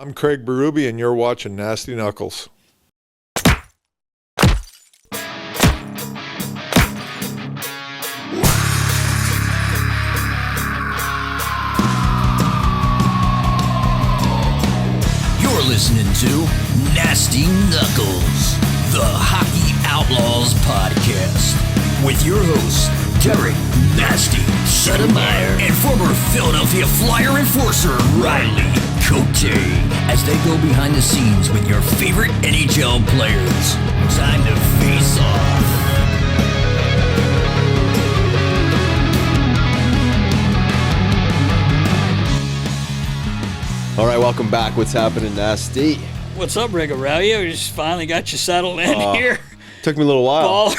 I'm Craig Berube, and you're watching Nasty Knuckles. You're listening to Nasty Knuckles, the Hockey Outlaws podcast, with your hosts, Derek Nasty Sotomayor and former Philadelphia Flyer enforcer Riley Cote, as they go behind the scenes with your favorite NHL players. Time to face off. All right, welcome back. What's happening, Nasty? What's up, Rick Aurelio? We just finally got you settled in here. Took me a little while.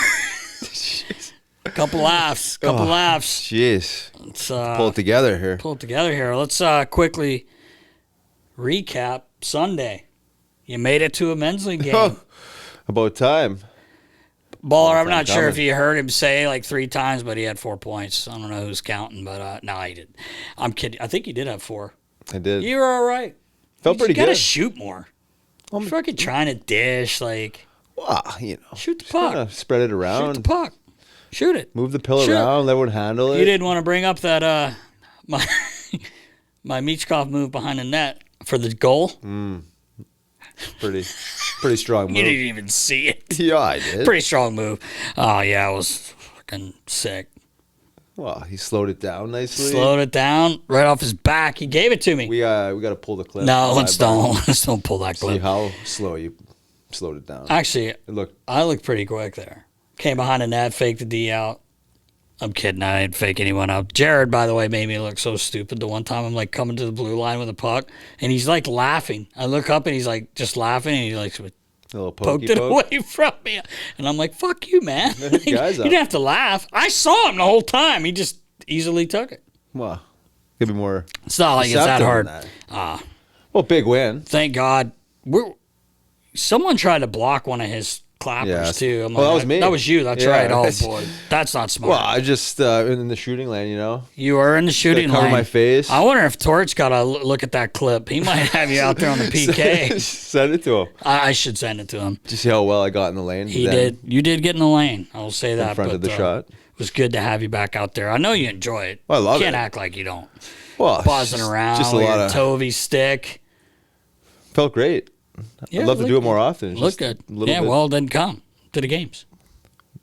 Couple laughs. Jeez. Let's Pull it together here. Let's quickly recap Sunday. You made it to a men's league game. About time. Baller, I'm not sure if you heard him say like 3 times, but he had 4 points. I don't know who's counting, but no, he didn't. I'm kidding. I think he did have 4. I did. You were all right. Felt pretty good. You gotta good. shoot more. I'm fucking trying to dish, like. Well, you know. Shoot the puck. Spread it around. Shoot the puck. Shoot it. Move the pill around. Let everyone handle it. You didn't want to bring up that my Michkov move behind the net for the goal. Pretty strong move. You didn't even see it. Yeah, I did. Pretty strong move. Oh yeah, it was fucking sick. Well, he slowed it down nicely. Slowed it down right off his back. He gave it to me. We got to pull the clip. No, let's don't pull that clip. See how slow you slowed it down. Actually, I looked pretty quick there. Came behind the net, faked the D out. I'm kidding. I didn't fake anyone out. Jared, by the way, made me look so stupid. The one time I'm like coming to the blue line with a puck, and he's like laughing. I look up and he's like just laughing, and he like a little poked it away from me. And I'm like, "Fuck you, man! You didn't have to laugh. I saw him the whole time. He just easily took it." Well, could be more. It's not like it's that hard. Well, big win. Thank God. Someone tried to block one of his clappers too. I'm that was me. That was you. That's right. Oh boy, that's not smart. Well, I just in the shooting lane, you know. You were in the shooting lane. Cover my face. I wonder if Torch got to look at that clip. He might have you out there on the PK. Send it to him. I should send it to him. Did you see how well I got in the lane? He did. You did get in the lane. I will say that. In front of the shot. It was good to have you back out there. I know you enjoy it. Well, I love it. You can't act like you don't. Well, buzzing around just a with lot your of Tovey stick. Felt great. Yeah, I'd love to do it more often. Look good. Yeah, well, then come to the games.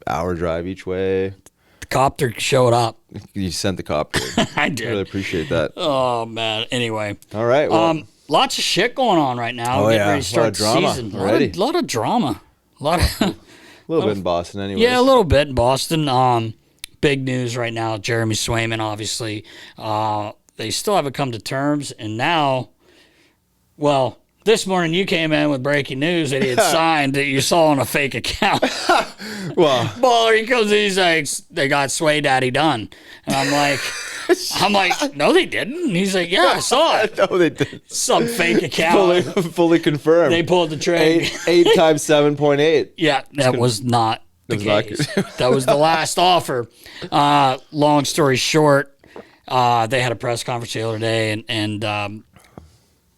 Hour drive each way. The copter showed up. You sent the copter. I did. I really appreciate that. Oh, man. Anyway. All right. Well, lots of shit going on right now. Oh, Getting ready to start a lot of drama season. already. A lot of drama. A little bit in Boston anyways. Yeah, a little bit in Boston. Big news right now. Jeremy Swayman, obviously. They still haven't come to terms. And now, well, this morning you came in with breaking news that he had signed that you saw on a fake account. Well, Baller, he comes in, he's like, they got Sway Daddy done. And I'm like, no, they didn't. And he's like, yeah, I saw it. No, they didn't. Some fake account. Fully confirmed. They pulled the trigger. 8 times 7.8. Yeah, that was not the case. That was the last offer. Long story short, they had a press conference the other day, and I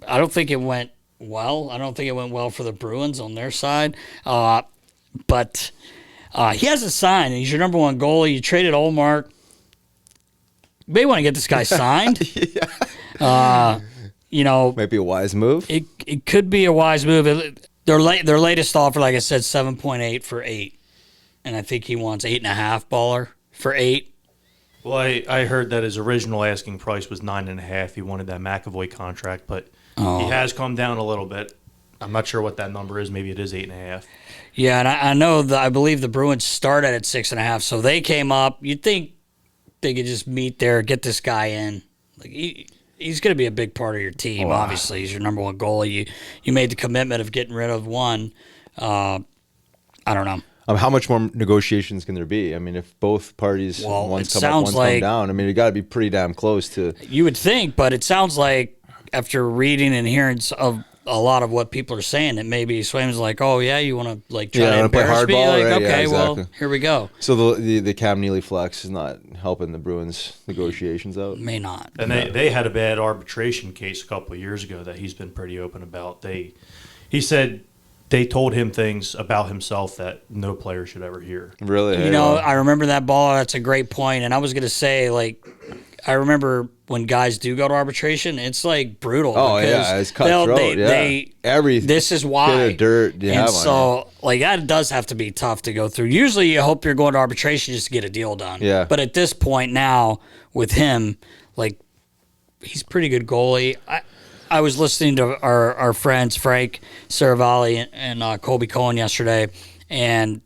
don't think it went well. I don't think it went well for the Bruins on their side. But he hasn't signed. He's your number one goalie. You traded Olmark. You may want to get this guy signed. You know, might be a wise move. It could be a wise move. Their latest offer, like I said, 7.8 for 8, and I think he wants 8.5 baller for 8. Well, I heard that his original asking price was 9.5. He wanted that McAvoy contract, but he has come down a little bit. I'm not sure what that number is. Maybe it is 8.5. Yeah, and I know that I believe the Bruins started at 6.5, so they came up. You'd think they could just meet there, get this guy in. Like he's going to be a big part of your team. Obviously, he's your number one goalie. You made the commitment of getting rid of one. I don't know. How much more negotiations can there be? I mean, if both parties, one's come up, one's come down, I mean, you got to be pretty damn close to. You would think, but it sounds like after reading and hearing a lot of what people are saying. That maybe Swayman's like, oh yeah, you want to like try to play embarrass me? hardball, Like, right? okay, Yeah, well, exactly. here we go. So the Cam Neely flex is not helping the Bruins negotiations out. May not. And they had a bad arbitration case a couple of years ago that he's been pretty open about. He said they told him things about himself that no player should ever hear. Really? You know, I remember that ball. That's a great point. And I was gonna say, like, I remember when guys do go to arbitration, it's like brutal. Oh yeah, it's cutthroat. This is why. Bit of dirt you and have so, on you. like, that does have to be tough to go through. Usually, you hope you're going to arbitration just to get a deal done. Yeah. But at this point now, with him, like, he's a pretty good goalie. I was listening to our friends Frank Saravalli and Colby Cohen yesterday, and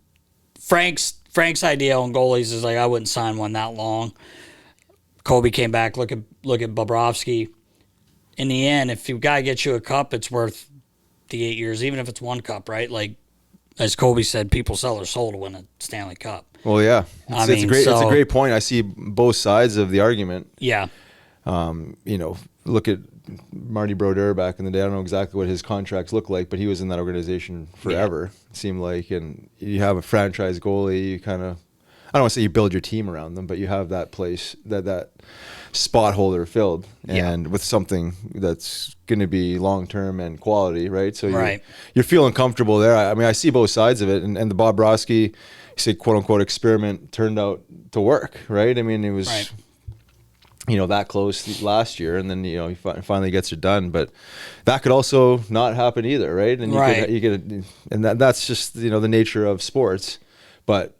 Frank's idea on goalies is like, I wouldn't sign one that long. Colby came back, look at Bobrovsky. In the end, if a guy gets you a cup, it's worth the 8 years, even if it's one cup, right? Like, as Colby said, people sell their soul to win a Stanley Cup. Well, yeah, it's a great point. I see both sides of the argument. Yeah. You know, look at Marty Brodeur back in the day. I don't know exactly what his contracts look like, but he was in that organization forever, it seemed like. And you have a franchise goalie, you kind of, I don't want to say you build your team around them, but you have that place, that spot holder filled, and with something that's going to be long-term and quality, right? So you're feeling comfortable there. I mean, I see both sides of it, and the Bob Broski, say, quote-unquote, experiment turned out to work, right? I mean, it was, you know, that close last year, and then, you know, he finally gets it done, but that could also not happen either, right? And you could, and that's just, you know, the nature of sports, but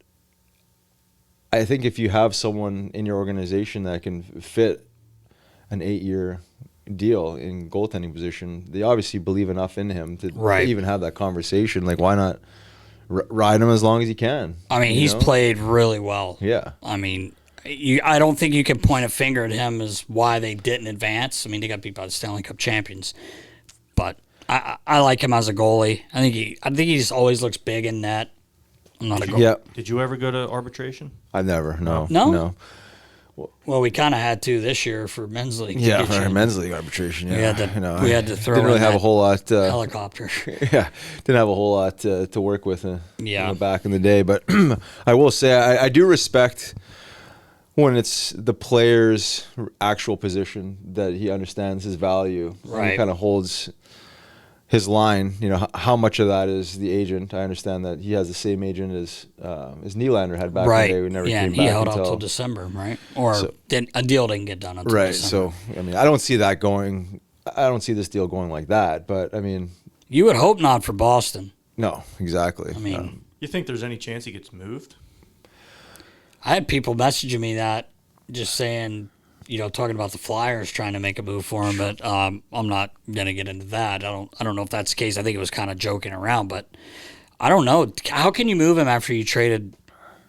I think if you have someone in your organization that can fit an 8-year deal in goaltending position, they obviously believe enough in him to even have that conversation. Like, why not ride him as long as you can? I mean, he's played really well. Yeah. I mean, I don't think you can point a finger at him as why they didn't advance. I mean, they got beat by the Stanley Cup champions, but I like him as a goalie. I think he just always looks big in net. I'm not a goalie. Yeah. Did you ever go to arbitration? I've never. No. Well, we kind of had to this year for men's league. Yeah, for men's league arbitration. Yeah, we had to throw. Didn't really have a whole lot. Helicopter. Yeah, didn't have a whole lot to work with. Back in the day, but I will say I do respect when it's the player's actual position that he understands his value. Right. He kind of holds his line. You know, how much of that is the agent? I understand that he has the same agent as Nylander had back in the day. Who never came back. He held out till December, right? Or a deal didn't get done until December. So I mean, I don't see that going. I don't see this deal going like that. But I mean, you would hope not for Boston. No, exactly. I mean, you think there's any chance he gets moved? I had people messaging me that, just saying, you know, talking about the Flyers trying to make a move for him, but I'm not gonna get into that. I don't know if that's the case. I think it was kind of joking around, but I don't know. How can you move him after you traded?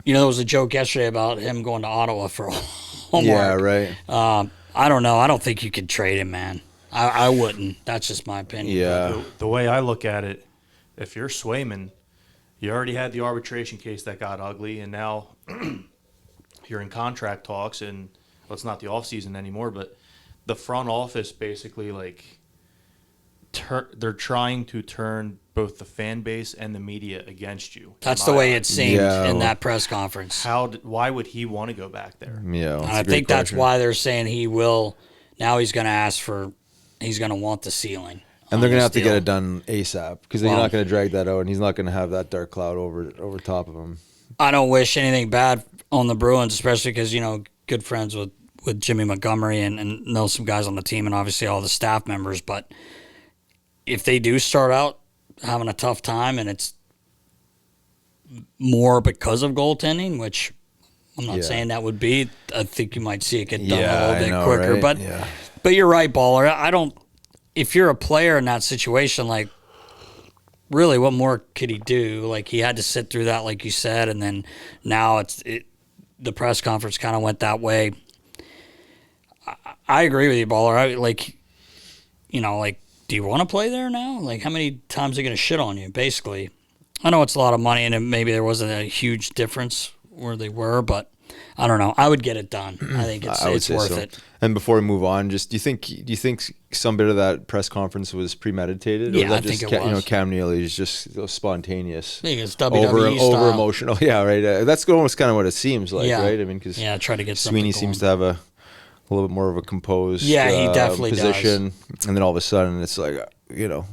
You know, there was a joke yesterday about him going to Ottawa for homework. Yeah, right. I don't know. I don't think you could trade him, man. I wouldn't. That's just my opinion. Yeah. The way I look at it, if you're Swayman, you already had the arbitration case that got ugly, and now you're in contract talks, and well, it's not the off season anymore, but the front office basically, like, they're trying to turn both the fan base and the media against you. That's the way it seemed in that press conference. Why would he want to go back there? Yeah, I think that's why they're saying he will. Now he's going to ask for. He's going to want the ceiling. And they're going to have to get it done ASAP because they're not going to drag that out, and he's not going to have that dark cloud over top of him. I don't wish anything bad on the Bruins, especially because, you know, good friends with Jimmy Montgomery and know some guys on the team and obviously all the staff members. But if they do start out having a tough time and it's more because of goaltending, which I'm not saying that would be, I think you might see it get done a little bit quicker. Right? But you're right, Baller. If you're a player in that situation, like, really, what more could he do? Like, he had to sit through that, like you said, and then now the press conference kind of went that way. I agree with you, Baller. Do you want to play there now? Like, how many times are they going to shit on you, basically? I know it's a lot of money, and maybe there wasn't a huge difference where they were, but I don't know. I would get it done. I think it's worth it. And before we move on, just do you think some bit of that press conference was premeditated? Yeah, or was that I think just it was. You know, Cam Neely is just spontaneous. I think it's WWE over style. emotional. Yeah, right. That's almost kind of what it seems like, Yeah. right? I mean, because Try to get Sweeney something seems to going. have a little bit more of a composed Yeah, he definitely position, and then all of a sudden it's like, you know,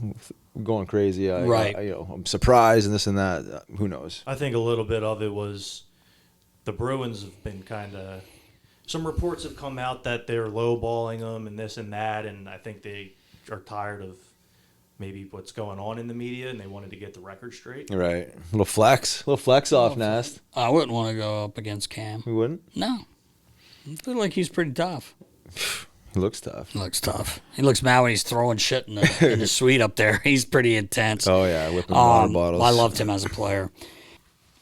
going crazy. Right. I'm surprised and this and that. Who knows? I think a little bit of it was the Bruins have been kind of. Some reports have come out that they're lowballing them and this and that, and I think they are tired of maybe what's going on in the media, and they wanted to get the record straight. Right. Little flex off, Nast. I wouldn't want to go up against Cam. We wouldn't. No. I feel like he's pretty tough. He looks tough. He looks tough. He looks mad when he's throwing shit in the suite up there. He's pretty intense. Oh yeah, whipping water bottles. I loved him as a player.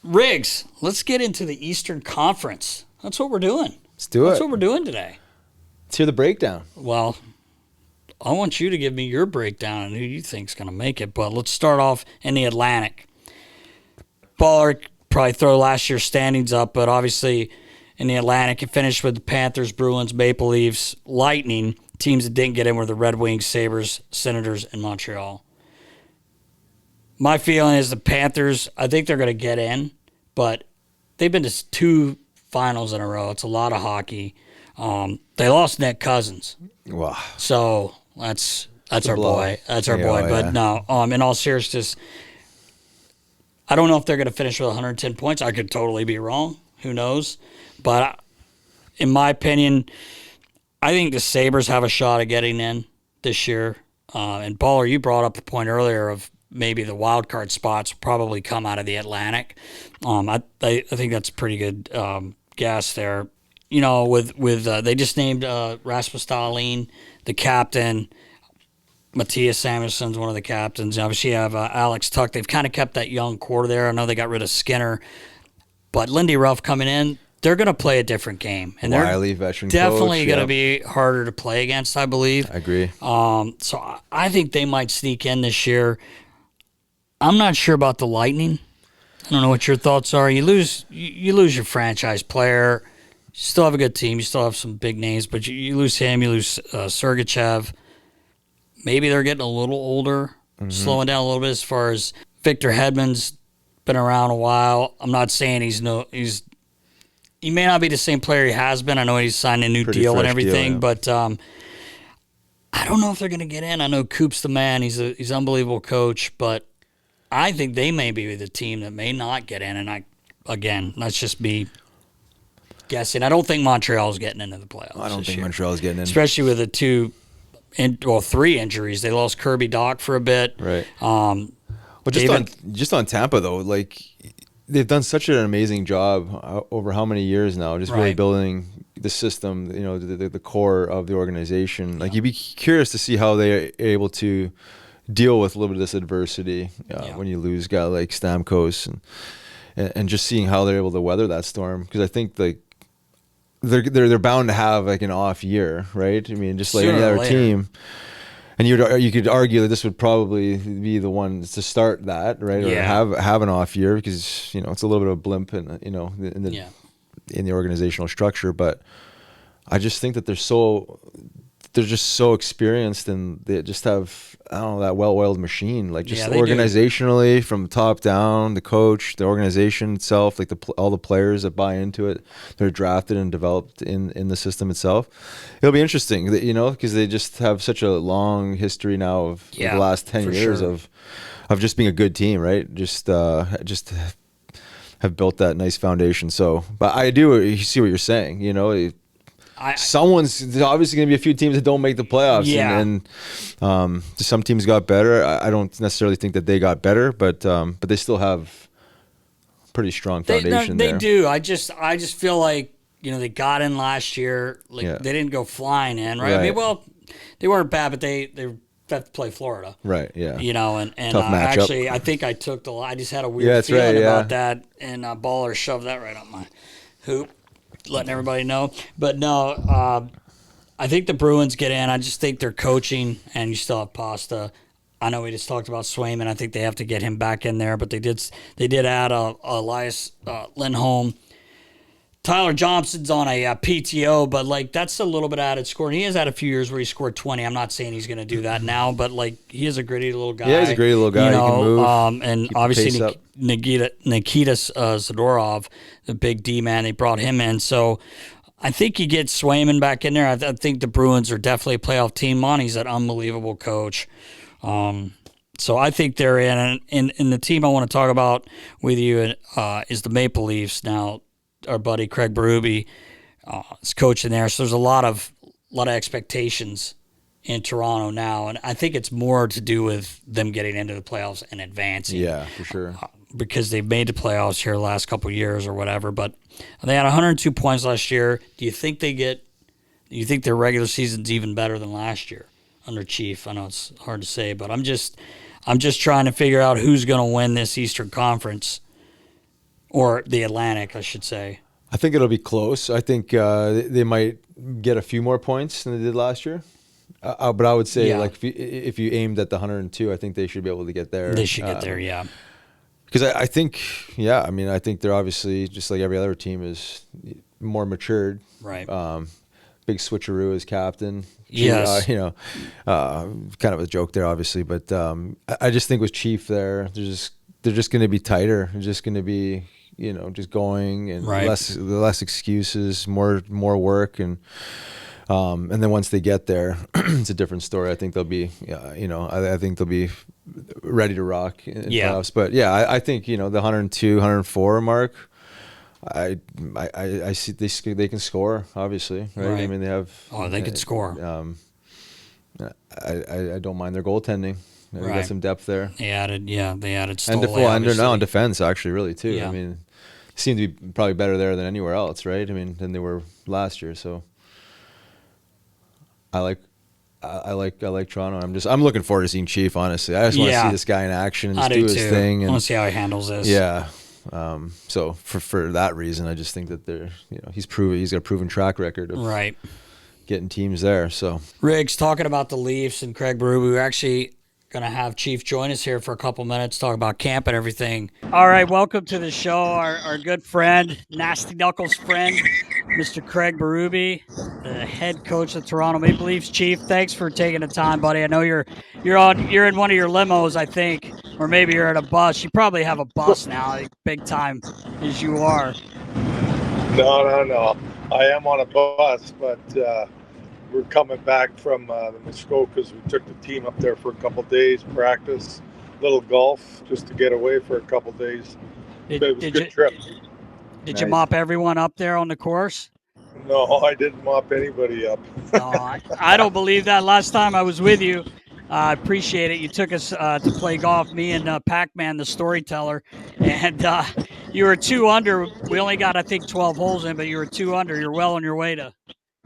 Riggs, let's get into the Eastern Conference. That's what we're doing. Let's do it. That's what we're doing today. Let's hear the breakdown. Well, I want you to give me your breakdown and who you think's going to make it. But let's start off in the Atlantic. Baller probably throw last year's standings up, but obviously in the Atlantic, it finished with the Panthers, Bruins, Maple Leafs, Lightning. Teams that didn't get in were the Red Wings, Sabres, Senators, and Montreal. My feeling is the Panthers, I think they're going to get in, but they've been to 2 finals in a row. It's a lot of hockey. They lost Nick Cousins. Wow. So that's our blow. boy. That's our Yeah, boy. yeah. But no, in all seriousness, I don't know if they're going to finish with 110 points. I could totally be wrong. Who knows? But in my opinion, I think the Sabres have a shot at getting in this year. And Baller, you brought up the point earlier of maybe the wild card spots will probably come out of the Atlantic. I think that's a pretty good guess there. You know, with they just named Rasmus Dahlin the captain. Matthias Samuelson's one of the captains. Obviously, you have Alex Tuck. They've kind of kept that young core there. I know they got rid of Skinner, but Lindy Ruff coming in, they're going to play a different game, and Wiley, they're veteran definitely coach, going to yep. be harder to play against, I believe. I agree. So I think they might sneak in this year. I'm not sure about the Lightning. I don't know what your thoughts are. You lose your franchise player. You still have a good team. You still have some big names, but you lose him. You lose Sergachev. Maybe they're getting a little older, slowing down a little bit as far as Victor Hedman's been around a while. I'm not saying he may not be the same player he has been. I know he's signed a new Pretty deal and fresh everything, deal, yeah. but I don't know if they're going to get in. I know Coop's the man. He's an unbelievable coach, but I think they may be the team that may not get in. And let's just be guessing. I don't think Montreal's getting into the playoffs. I don't this think year. Montreal's getting in. Especially with the 3 injuries. They lost Kirby Dach for a bit. Right. But just on Tampa though, like they've done such an amazing job over how many years now, just really Right. building the system, you know, the core of the organization. Like you'd be curious to see how they're able to deal with a little bit of this adversity when you lose a guy like Stamkos and just seeing how they're able to weather that storm. Because I think like they're bound to have like an off year, right? I mean, just like Sooner any or other later. team. And you could argue that this would probably be the one to start that, right? Or Yeah. have an off year because you know it's a little bit of a blimp in the organizational structure. But I just think that they're just so experienced and they just have that well-oiled machine. Like just Yeah, they do. organizationally from top down, the coach, the organization itself, like all the players that buy into it, they're drafted and developed in the system itself. It'll be interesting, you know, because they just have such a long history now of the last 10 for years sure. of just being a good team, right? Just have built that nice foundation. So, but I do see what you're saying, you know. There's obviously going to be a few teams that don't make the playoffs. Yeah. And some teams got better. I don't necessarily think that they got better, but they still have pretty strong foundation They there. do. I just feel like, you know, they got in last year. Like they didn't go flying in, right? I mean, well, they weren't bad, but they have to play Florida. Right, yeah. You know, and Tough matchup. actually, I think I took I just had a Yeah, weird that's feeling right, about that, and Baller shoved that right up my hoop, letting everybody know. But no, I think the Bruins get in. I just think they're coaching, and you still have Pasta. I know we just talked about Swayman. I think they have to get him back in there, but they did add Elias Lindholm. Tyler Johnson's on a PTO, but like that's a little bit added scoring. He has had a few years where he scored 20. I'm not saying he's going to do that now, but like he is a gritty little guy. Yeah, he's a gritty little guy. You know, he can move. And keep the obviously pace up. Nikita Zadorov, the big D man, they brought him in. So I think you get Swayman back in there. I think the Bruins are definitely a playoff team. Monty's an unbelievable coach. So I think they're in. And the team I want to talk about with you is the Maple Leafs. Now, our buddy Craig Berube is coaching there. So there's a lot of expectations in Toronto now. And I think it's more to do with them getting into the playoffs and advancing. Yeah, for sure. Because they've made the playoffs here the last couple of years or whatever. But they had 102 points last year. Do you think their regular season's even better than last year under Chief? I know it's hard to say, but I'm just trying to figure out who's going to win this Eastern Conference, or the Atlantic, I should say. I think it'll be close. I think they might get a few more points than they did last year. But I would say, like, if you aimed at the 102, I think they should be able to get there. They should get there, yeah. Because I think, I think they're obviously, just like every other team, is more matured. Right. Big switcheroo as captain. Yes. Kind of a joke there, obviously. But I just think with Chief there, they're just going to be tighter. They're just going to be, just going and less excuses, more work. And then once they get there, it's a different story. I think they'll be, I think they'll be ready to rock in playoffs. But I think the 102, 104 mark. I see they can score, obviously, right? I mean, they have. Oh, they could score. I don't mind their goaltending. They got some depth there. They added Stoll, and they're now in defense, actually, really too. Yeah. I mean, seem to be probably better there than anywhere else, right? I mean, than they were last year. So I like Toronto. I'm looking forward to seeing Chief. Honestly, I just want to see this guy in action and just do his thing. I want to see how he handles this. Yeah. So for that reason, I just think that he's got a proven track record of getting teams there. So Riggs, talking about the Leafs and Craig Berube, we're actually going to have Chief join us here for a couple minutes, talk about camp and everything. All right, welcome to the show, our good friend, Nasty Knuckles friend, Mr. Craig Berube, the head coach of Toronto Maple Leafs. Chief, thanks for taking the time, buddy. I know you're in one of your limos, I think, or maybe you're at a bus. You probably have a bus now, big time as you are. No. I am on a bus, but we're coming back from the Muskokas. We took the team up there for a couple of days, practice, little golf, just to get away for a couple of days. It was a good trip. Did you mop everyone up there on the course? No, I didn't mop anybody up. No, I don't believe that. Last time I was with you, I appreciate it. You took us to play golf, me and Pac-Man, the storyteller, and you were 2 under. We only got, I think, 12 holes in, but you were 2 under. You're well on your way to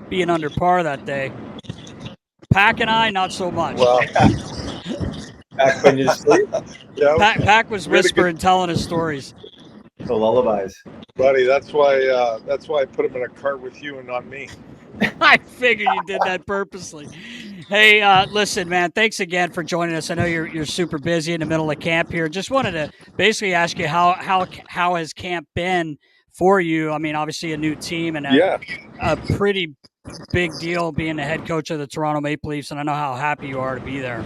being under par that day. Pac and I, not so much. Well, Pac when you sleep? Yeah, Pac was whispering, telling us stories. The lullabies. Buddy, that's why I put him in a cart with you and not me. I figured you did that purposely. Hey, listen, man, thanks again for joining us. I know you're super busy in the middle of camp here. Just wanted to basically ask you how has camp been for you? I mean, obviously a new team and a pretty big deal being the head coach of the Toronto Maple Leafs, and I know how happy you are to be there.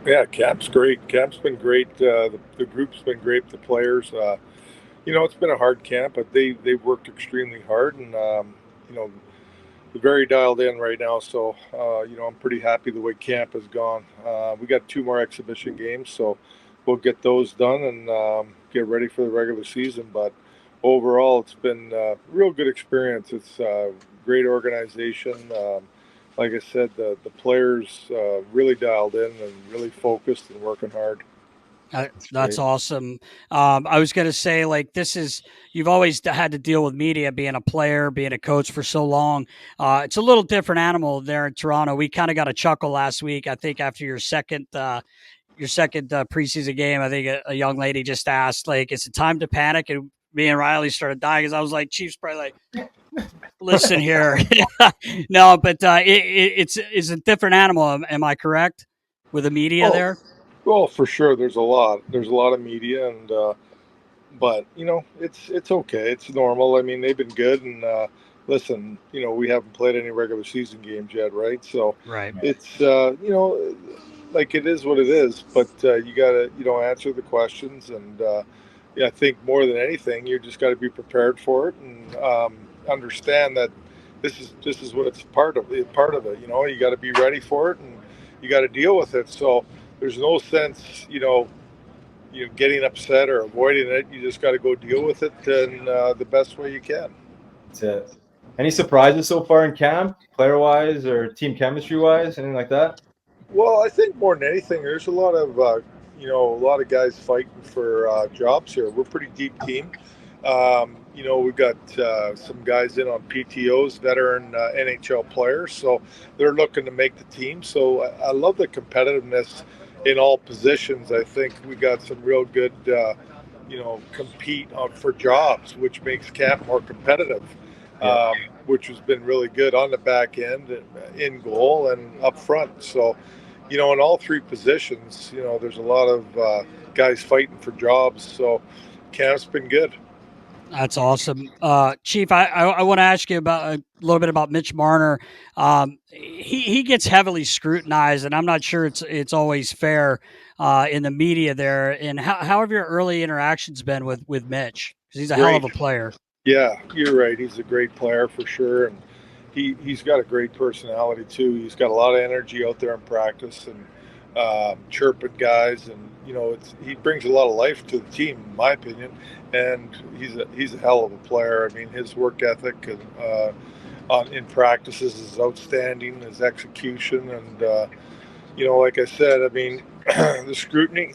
Yeah, camp's great. Camp's been great. The group's been great. The players, it's been a hard camp, but they've worked extremely hard, and they're very dialed in right now. So I'm pretty happy the way camp has gone. We got 2 more exhibition games, so we'll get those done and get ready for the regular season. But overall, it's been a real good experience. It's a great organization. Like I said, the players really dialed in and really focused and working hard. That's awesome. I was going to say, you've always had to deal with media, being a player, being a coach for so long. It's a little different animal there in Toronto. We kind of got a chuckle last week, I think, after your second preseason game. I think a young lady just asked, is it time to panic? And me and Riley started dying because I was like, Chief's probably like, listen here. No, but it's a different animal. Am I correct with the media there? Well, for sure. There's a lot of media, and but it's okay. It's normal. I mean, they've been good, and listen, we haven't played any regular season games yet, right? So Right. it's like it is what it is. But you gotta answer the questions, and yeah, I think more than anything, you just got to be prepared for it and understand that this is what it's part of it. You got to be ready for it, and you got to deal with it. So there's no sense, getting upset or avoiding it. You just got to go deal with it in the best way you can. That's it. Any surprises so far in camp, player-wise or team chemistry-wise, anything like that? Well, I think more than anything, there's a lot of guys fighting for jobs here. We're a pretty deep team. We've got some guys in on PTOs, veteran NHL players, so they're looking to make the team. So I love the competitiveness in all positions. I think we got some real good, compete for jobs, which makes camp more competitive. Which has been really good on the back end, in goal, and up front. So, in all three positions, there's a lot of guys fighting for jobs. So, camp's been good. That's awesome. Chief, I want to ask you about a little bit about Mitch Marner. He gets heavily scrutinized, and I'm not sure it's always fair in the media there. And how have your early interactions been with Mitch? Because he's a hell of a player. Yeah, you're right. He's a great player for sure, and he's got a great personality too. He's got a lot of energy out there in practice and chirping guys, and he brings a lot of life to the team, in my opinion. And he's a hell of a player. I mean, his work ethic and in practices is outstanding. His execution, and like I said, I mean, the scrutiny.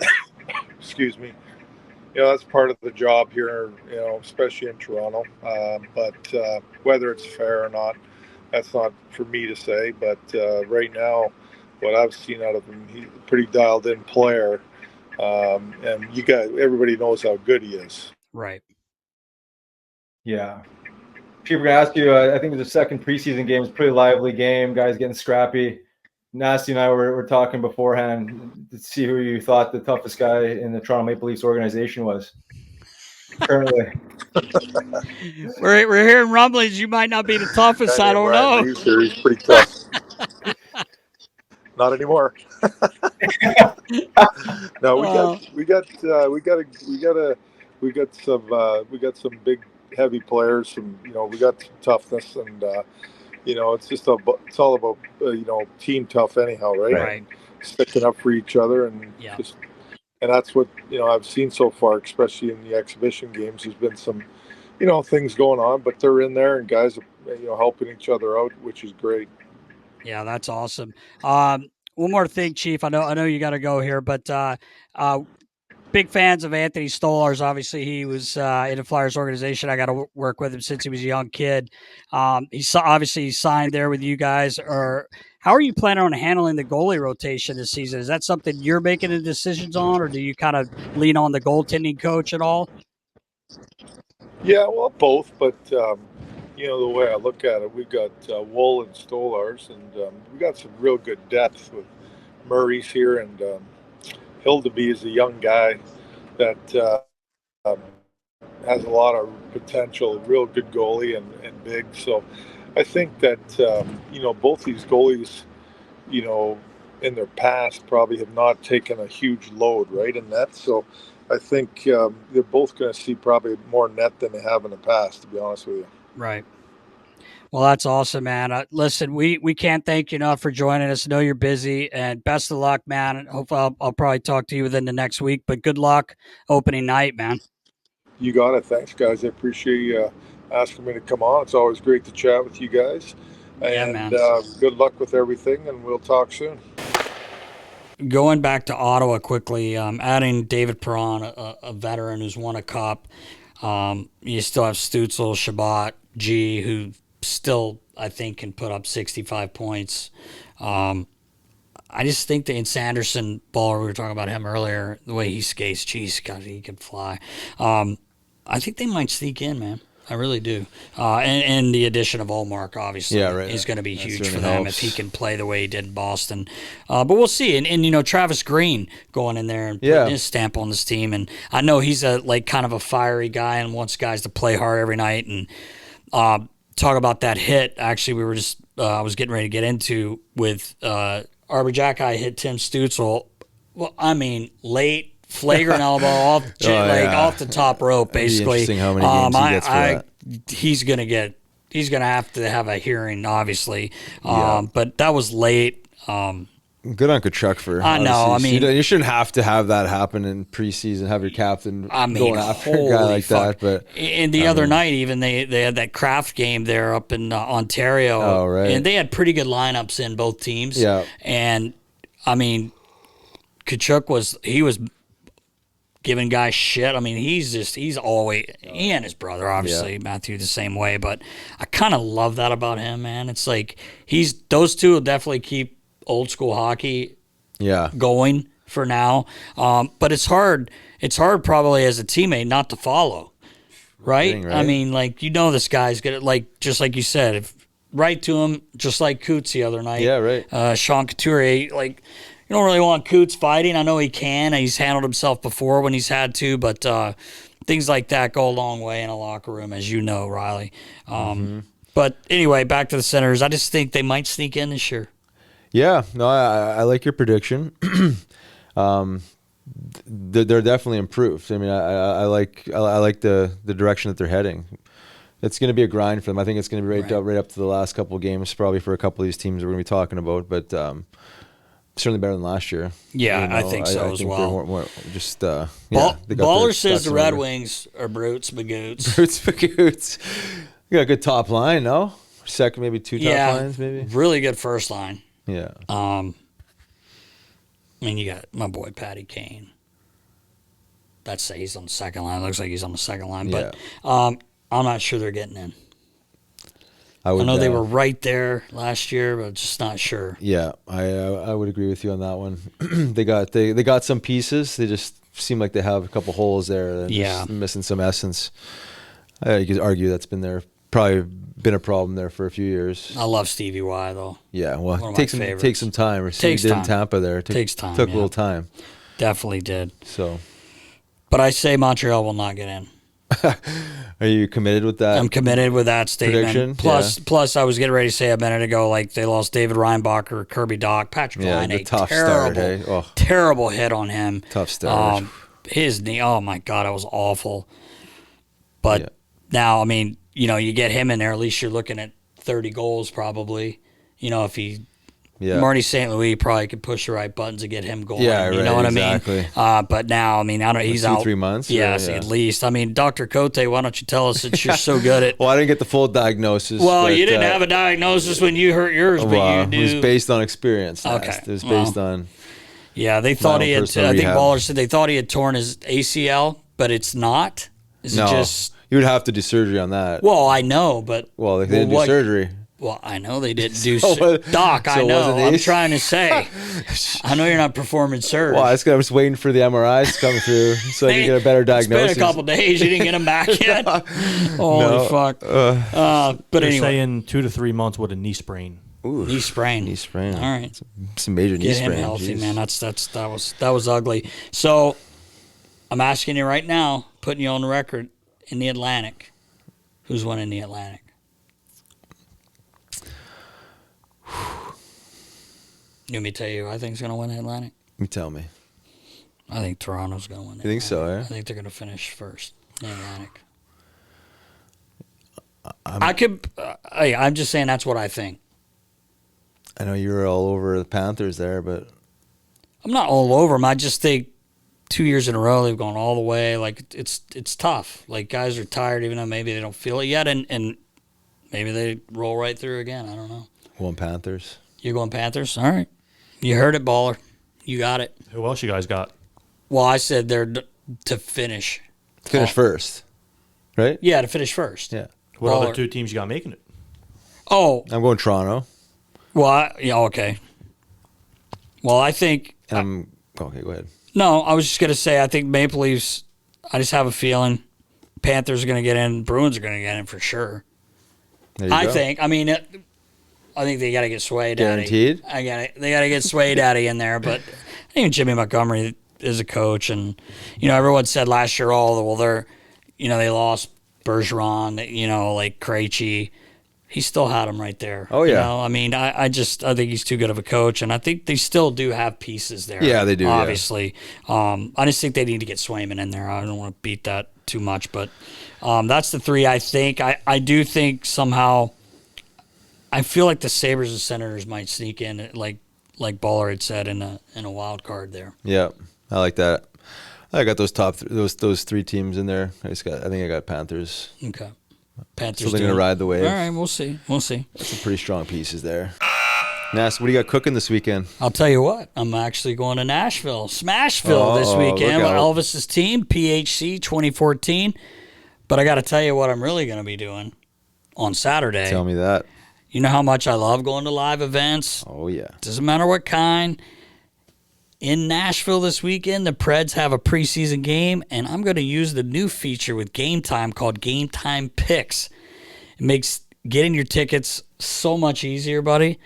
Excuse me. That's part of the job here, especially in Toronto. But whether it's fair or not, that's not for me to say. But right now, what I've seen out of him, he's a pretty dialed-in player. And everybody knows how good he is. Right. Yeah. Chief, we're going to ask you, I think it was the second preseason game. It's a pretty lively game. Guys getting scrappy. Nasty and I were talking beforehand to see who you thought the toughest guy in the Toronto Maple Leafs organization was currently. We're hearing rumblings. You might not be the toughest. I don't know. He's pretty tough. Not anymore. No, we got some big heavy players. We got some toughness, and it's all about team tough anyhow, right? Right. Sticking up for each other, and and that's what I've seen so far, especially in the exhibition games. There's been some things going on, but they're in there, and guys are helping each other out, which is great. Yeah, that's awesome. One more thing, Chief. I know you got to go here, but big fans of Anthony Stolarz. Obviously, he was in the Flyers organization. I got to work with him since he was a young kid. He signed there with you guys. Or how are you planning on handling the goalie rotation this season? Is that something you're making the decisions on, or do you kind of lean on the goaltending coach at all? Yeah, well, both, but the way I look at it, we've got Wool and Stolarz, and we got some real good depth with Murray's here, and Hildeby is a young guy that has a lot of potential, real good goalie and big. So I think that both these goalies, in their past probably have not taken a huge load, right, in net. So I think they're both going to see probably more net than they have in the past, to be honest with you. Right. Well, that's awesome, man. Listen, we can't thank you enough for joining us. I know you're busy, and best of luck, man. Hopefully I'll probably talk to you within the next week, but good luck opening night, man. You got it. Thanks, guys. I appreciate you asking me to come on. It's always great to chat with you guys. Yeah, and man. Good luck with everything, and we'll talk soon. Going back to Ottawa quickly, adding David Perron, a veteran who's won a cup. You still have Stutzle, Shabbat, G, who still, I think, can put up 65 points. I just think that in Sanderson, Baller, we were talking about him earlier, the way he skates, geez, God, he can fly. I think they might sneak in, man. I really do. And the addition of Ullmark, obviously, is going to be huge for them if he can play the way he did in Boston. But we'll see. And Travis Green going in there and putting his stamp on this team. And I know he's kind of a fiery guy and wants guys to play hard every night. And talk about that hit. Actually, we were just I was getting ready to get into with Arber Xhekaj hit Tim Stutzle. Well, I mean, late. Flagrant elbow off the top rope, basically. Interesting how many games he gets for that. He's gonna have to have a hearing, obviously. But that was late. Good on Tkachuk for. I know. I mean, you shouldn't have to have that happen in preseason. Have your captain going after a guy like that. But the other night, even they had that Kraft game there up in Ontario. Oh, right. And they had pretty good lineups in both teams. Yeah. And I mean, Tkachuk was giving guys shit. I mean, he's always, he and his brother, obviously, Matthew the same way, but I kind of love that about him, man. It's like those two will definitely keep old school hockey going for now. But it's hard probably as a teammate not to follow, right? I mean, this guy's gonna, just like you said, right to him, just like Coots the other night. Yeah, right. Sean Couturier, you don't really want Coots fighting. I know he can. He's handled himself before when he's had to, but things like that go a long way in a locker room, as you know, Riley. But anyway, back to the Senators. I just think they might sneak in this year. Yeah, no, I like your prediction. They're definitely improved. I mean, I like the direction that they're heading. It's going to be a grind for them. I think it's going to be right up to the last couple of games, probably for a couple of these teams that we're going to be talking about, but certainly better than last year. Yeah, I think so as well. Baller says the Red Wings are brutes bagoots. Brutes bagoots. You got a good top line, no? Second, maybe two top lines, maybe? Really good first line. Yeah. I mean, you got my boy Patty Kane. He's on the second line. Looks like he's on the second line. But I'm not sure they're getting in. I know they were right there last year, but just not sure. Yeah, I would agree with you on that one. They got some pieces. They just seem like they have a couple holes there. Just missing some essence. You could argue that's probably been a problem there for a few years. I love Stevie Y though. Yeah, well, take some time. Takes time. In Tampa there. Takes time. Took a little time. Definitely did. So, but I say Montreal will not get in. Are you committed with that? I'm committed with that statement. Prediction? Plus, I was getting ready to say a minute ago, they lost David Reinbacher, Kirby Dach, Patrick Laine. Terrible hit on him. Tough start. His knee, oh my God, it was awful. But now, I mean, you get him in there, at least you're looking at 30 goals probably. If he... Yeah. Marty St. Louis probably could push the right buttons to get him going. Yeah, right, you know what exactly. I mean? But now, I mean, I don't. He's out 3 months. Yes, at least. I mean, Dr. Cote, why don't you tell us that you're so good at? Well, I didn't get the full diagnosis. Well, you didn't have a diagnosis when you hurt yours, but you do. It was based on experience. Okay, it was based on. Yeah, they thought he had. I think Baller said they thought he had torn his ACL, but it's not. Is it just? You would have to do surgery on that. Well, I know, but they didn't do surgery. Well, I know they didn't do Doc. I know. I'm trying to say. I know you're not performing surgery. Well, I'm just waiting for the MRIs to come through so you get a better diagnosis. It's been a couple days. You didn't get them back yet. Holy fuck! But they're anyway, saying 2 to 3 months with a knee sprain. Ooh, knee sprain. All right, it's a major knee sprain. Get him healthy, man. That was ugly. So I'm asking you right now, putting you on the record in the Atlantic. Who's winning the Atlantic? You want me to tell you who I think is going to win the Atlantic? You tell me. I think Toronto's going to win. You think so, eh? I think they're going to finish first in the Atlantic. I'm just saying that's what I think. I know you were all over the Panthers there, but... I'm not all over them. I just think 2 years in a row they've gone all the way. It's tough. Guys are tired even though maybe they don't feel it yet, and maybe they roll right through again. I don't know. Going Panthers. You're going Panthers? All right. You heard it, Baller. You got it. Who else you guys got? Well, I said they're to finish. Finish first, right? Yeah, to finish first. Yeah. What other two teams you got making it? Oh. I'm going Toronto. Well, okay. Well, I think... okay, go ahead. No, I was just going to say, I think Maple Leafs, I just have a feeling Panthers are going to get in. Bruins are going to get in for sure. There you I go. think. I mean, I think they got to get Sway Daddy. Guaranteed? They got to get Sway Daddy in there. But I think Jimmy Montgomery is a coach. And, everyone said last year, they lost Bergeron, like Krejci. He still had him right there. Oh, yeah. I mean, I think he's too good of a coach, and I think they still do have pieces there. Yeah, they do, obviously. I just think they need to get Swayman in there. I don't want to beat that too much, but that's the three I think. I do think somehow I feel like the Sabres and Senators might sneak in, like Baller had said, in a wild card there. Yeah, I like that. I got those those three teams in there. I think I got Panthers. Okay. Panthers. So they're gonna ride the wave. All right, we'll see. That's some pretty strong pieces there. Nas, what do you got cooking this weekend? I'll tell you what. I'm actually going to Nashville, Smashville this weekend with Elvis's team, PHC 2014. But I got to tell you what I'm really going to be doing on Saturday. Tell me that. You know how much I love going to live events. Oh yeah. Doesn't matter what kind. In Nashville this weekend, the Preds have a preseason game, and I'm going to use the new feature with Game Time called Game Time Picks. It makes getting your tickets so much easier, buddy.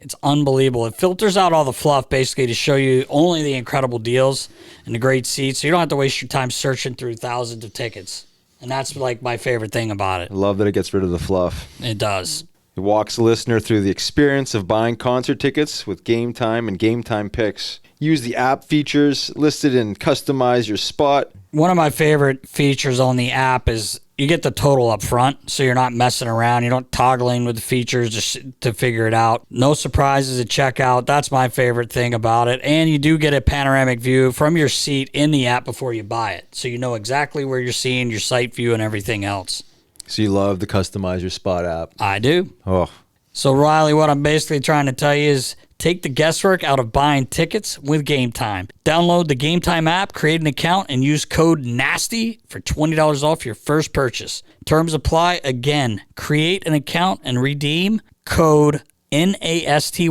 It's unbelievable. It filters out all the fluff, basically, to show you only the incredible deals and the great seats, so you don't have to waste your time searching through thousands of tickets. And that's, like, my favorite thing about it. I love that it gets rid of the fluff. It does. It walks the listener through the experience of buying concert tickets with Game Time and Game Time Picks. Use the app features listed and customize your spot. One of my favorite features on the app is you get the total up front, so you're not messing around. You're not toggling with the features just to figure it out. No surprises at checkout. That's my favorite thing about it. And you do get a panoramic view from your seat in the app before you buy it, so you know exactly where you're seeing your site view and everything else. So you love the customize your spot app. I do. Oh. So, Riley, what I'm basically trying to tell you is take the guesswork out of buying tickets with Game Time. Download the Game Time app, create an account, and use code NASTY for $20 off your first purchase. Terms apply. Again, create an account and redeem code NASTY,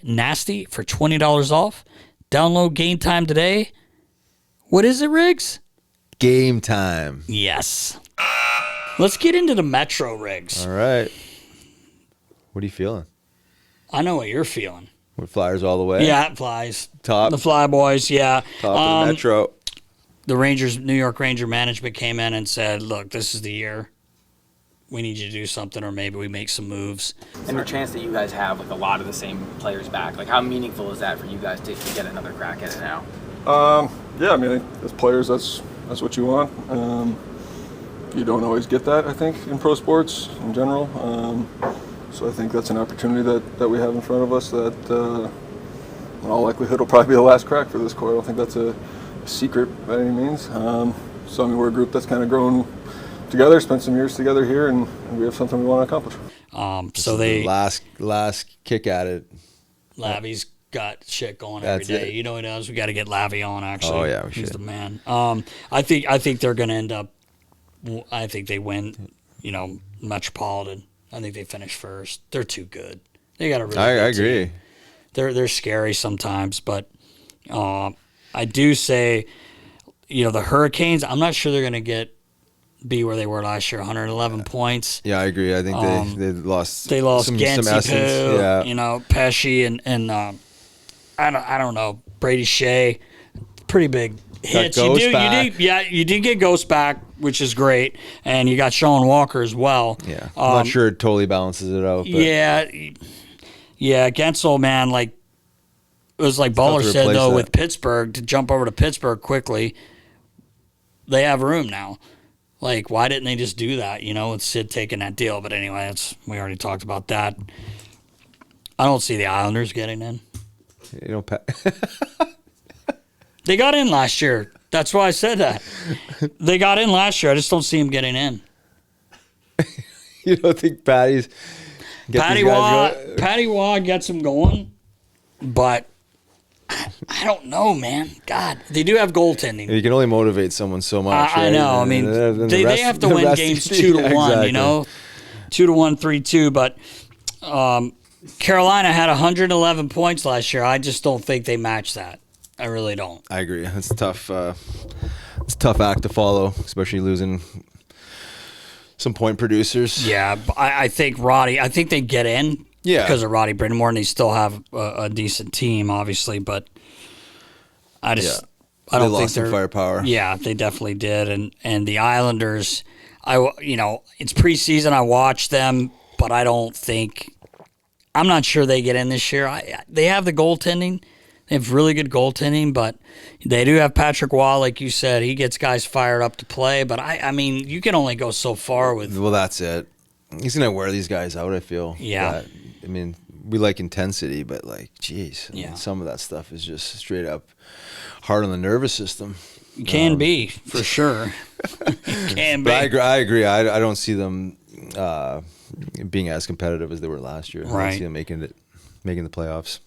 NASTY, for $20 off. Download Game Time today. What is it, Riggs? Game Time. Yes. Let's get into the Metro, Riggs. All right. What are you feeling? I know what you're feeling. With Flyers all the way? Yeah, it flies. Top. The Fly Boys, yeah. Top of the Metro. The New York Ranger management came in and said, look, this is the year. We need you to do something, or maybe we make some moves. And the chance that you guys have like a lot of the same players back, like how meaningful is that for you guys to get another crack at it now? Yeah, I mean, as players, that's what you want. You don't always get that, I think, in pro sports in general. So I think that's an opportunity that we have in front of us that in all likelihood will probably be the last crack for this core. I don't think that's a secret by any means. So I mean, we're a group that's kind of grown together, spent some years together here, and we have something we want to accomplish. So they last kick at it. Lavi's got shit going every day. You know what he does? We got to get Lavi on, actually. Oh yeah, we He's should. the man. I think they're going to end up. I think they win. Metropolitan. I think they finish first. They're too good. They got a really good I agree. team. They're scary sometimes, but I do say, the Hurricanes. I'm not sure they're going to be where they were last year. 111 points. Yeah, I agree. I think they lost. They lost some Gansey, essence. Yeah. Pesci, and I don't know, Brady Shea. Pretty big hits. You did get Ghost back, which is great, and you got Sean Walker as well. Yeah, I'm not sure it totally balances it out. But. Yeah, Gensel, man, like it was like Baller said though, with Pittsburgh, to jump over to Pittsburgh quickly, they have room now. Like, why didn't they just do that? With Sid taking that deal. But anyway, we already talked about that. I don't see the Islanders getting in. They got in last year. That's why I said that. They got in last year. I just don't see them getting in. You don't think Patty Waugh gets them going, but I don't know, man. God, they do have goaltending. You can only motivate someone so much. I know. I mean, they have to win games 2-1. Exactly. 2-1, 3-2. But Carolina had 111 points last year. I just don't think they match that. I really don't. I agree. It's tough. It's a tough act to follow, especially losing some point producers. Yeah, I think Roddy. I think they get in. Yeah. Because of Roddy Brind'Amour, and they still have a decent team, obviously. But I just I don't they think lost some firepower. Yeah, they definitely did. And the Islanders, it's preseason. I watched them, but I don't think. I'm not sure they get in this year. They have the goaltending. They have really good goaltending, but they do have Patrick Waugh, like you said. He gets guys fired up to play. But I mean, you can only go so far with. Well, that's it. He's gonna wear these guys out. I feel. Yeah. I mean, we like intensity, but like, geez, I mean, Yeah. some of that stuff is just straight up hard on the nervous system. Can be for sure. Can be. But I agree. I don't see them being as competitive as they were last year. I Right. don't see them making the playoffs.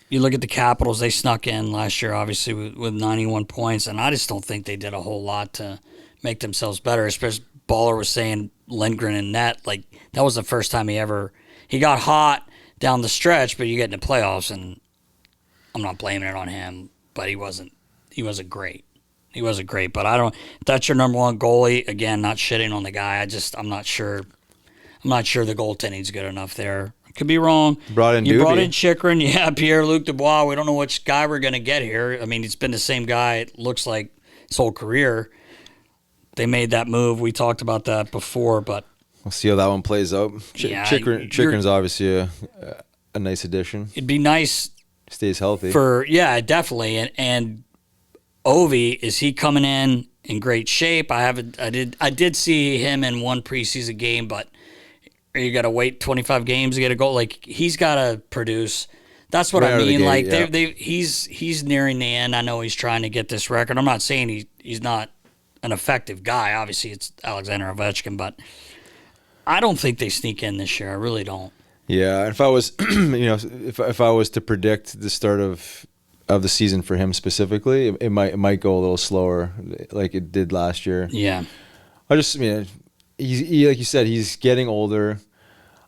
You look at the Capitals; they snuck in last year, obviously with 91 points, and I just don't think they did a whole lot to make themselves better. Especially Baller was saying Lindgren in net, like that was the first time he got hot down the stretch, but you get in the playoffs, and I'm not blaming it on him, but he wasn't great. He wasn't great, but if that's your number one goalie, again, not shitting on the guy. I'm not sure the goaltending's good enough there. Could be wrong. You brought in Chychrun, yeah, Pierre-Luc Dubois. We don't know which guy we're going to get here. I mean, it's been the same guy, it looks like, his whole career. They made that move. We talked about that before, but We'll see how that one plays out. Chychrun's obviously a nice addition. it'd be nice Stays healthy. definitely. And Ovi, is he coming in great shape? I did see him in one preseason game, but you got to wait 25 games to get a goal. Like, he's got to produce. That's what Right I out of the mean. gate, Like, yeah. he's nearing the end. I know he's trying to get this record. I'm not saying he's not an effective guy. Obviously, it's Alexander Ovechkin, but I don't think they sneak in this year. I really don't. Yeah, if I was, if I was to predict the start of the season for him specifically, it might go a little slower, like it did last year. Yeah. He like you said, he's getting older.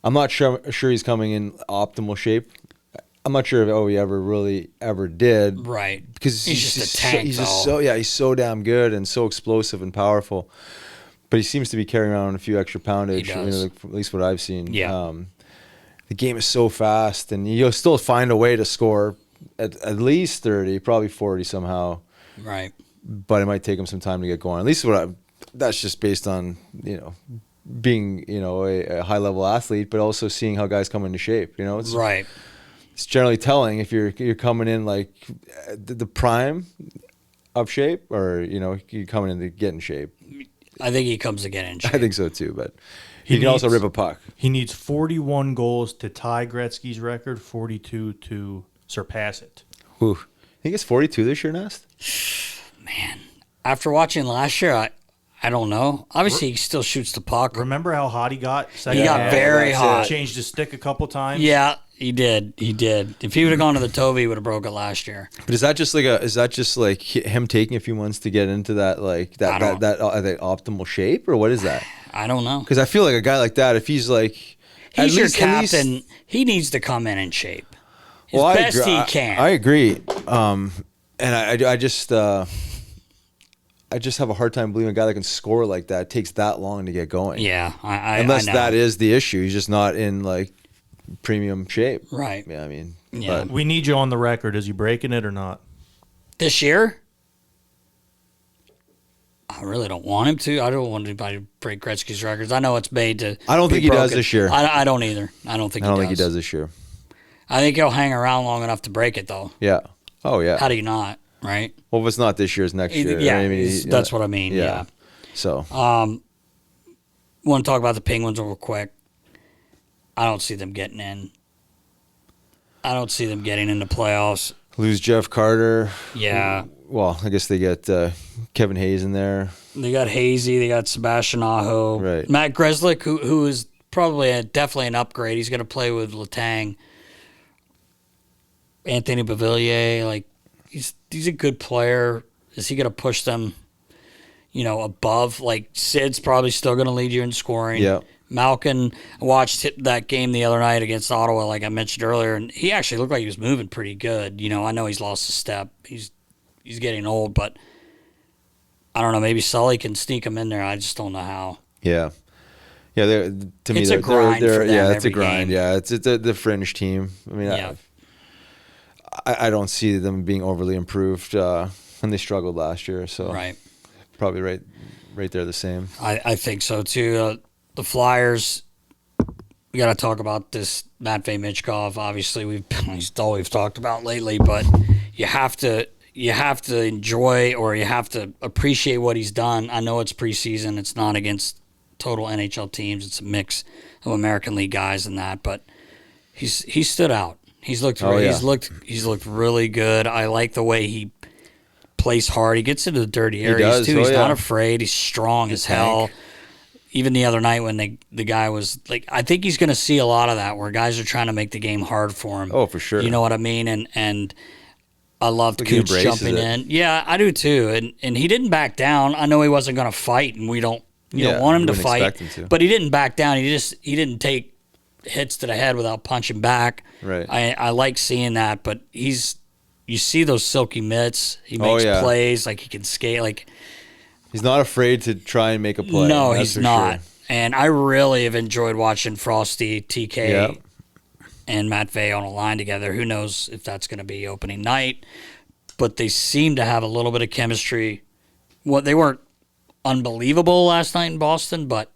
I'm not sure he's coming in optimal shape. I'm not sure if he ever did. Right. Because He's just a tank, he's so damn good and so explosive and powerful. But he seems to be carrying around a few extra poundage, He does. at least what I've seen. Yeah. The game is so fast, and you'll still find a way to score at least 30, probably 40 somehow. Right. But it might take him some time to get going. At least that's just based on, being, a high level athlete, but also seeing how guys come into shape. Right. It's generally telling if you're coming in like the prime of shape, or you're coming in to get in shape. I think he comes again in shape. I think so too, but he can also rip a puck. He needs 41 goals to tie Gretzky's record, 42 to surpass it. Whew. He gets 42 this year, Nast? Man, after watching last year, I don't know. Obviously, he still shoots the puck. Remember how hot he got? He got very hot. Changed his stick a couple times. Yeah, he did. He did. If he would have gone to the Tovey, he would have broke it last year. But is that just like him taking a few months to get into that that optimal shape, or what is that? I don't know. Because I feel like a guy like that, if he's like He's your captain, he needs to come in shape. As best he can. I agree. And I just have a hard time believing a guy that can score like that takes that long to get going. Yeah, unless I know. that is the issue. He's just not in like premium shape. Right. Yeah, I mean. Yeah. But We need you on the record. Is he breaking it or not? This year? I really don't want him to. I don't want anybody to break Gretzky's records. I know it's made to. I don't be think he does broken. this year. I don't either. I don't think I don't think he does this year. I think he'll hang around long enough to break it, though. Yeah. Oh yeah. How do you not? Right? Well, if it's not this year, it's next year. Yeah, I mean, that's what I mean. Yeah. So. Want to talk about the Penguins real quick? I don't see them getting in. I don't see them getting into playoffs. Lose Jeff Carter. Yeah. Well, I guess they get Kevin Hayes in there. They got Hazy. They got Sebastian Aho. Right. Matt Grzelcyk, who is probably definitely an upgrade. He's going to play with Letang. Anthony Beauvillier, like he's a good player. Is he going to push them, above? Like Sid's probably still going to lead you in scoring. Yeah. Malkin, I watched that game the other night against Ottawa, like I mentioned earlier, and he actually looked like he was moving pretty good. I know he's lost a step. He's getting old, but I don't know. Maybe Sully can sneak him in there. I just don't know how. Yeah. Yeah, to me, It's a grind for them yeah, it's a every grind. game. Yeah, it's the fringe team. I mean, Yeah. I don't see them being overly improved when they struggled last year. So Right. probably right there the same. I think so too. The Flyers, we got to talk about this Matvei Michkov. Obviously, he's all we've talked about lately, but you have to enjoy, or you have to appreciate what he's done. I know it's preseason; it's not against total NHL teams. It's a mix of American League guys and that, but he stood out. He's looked really good. I like the way he plays hard. He gets into the dirty areas too. He's not afraid. He's strong as hell. Even the other night when the guy was like, I think he's going to see a lot of that where guys are trying to make the game hard for him. Oh, for sure. You know what I mean? And I loved Cote jumping in. Yeah, I do too. And he didn't back down. I know he wasn't going to fight, and you don't want him to fight. But he didn't back down. He didn't take hits to the head without punching back. Right. I like seeing that, but you see those silky mitts. He makes plays, like he can skate, like. He's not afraid to try and make a play. No, he's not. Sure. And I really have enjoyed watching Frosty, TK, and Matvei on a line together. Who knows if that's going to be opening night. But they seem to have a little bit of chemistry. Well, they weren't unbelievable last night in Boston, but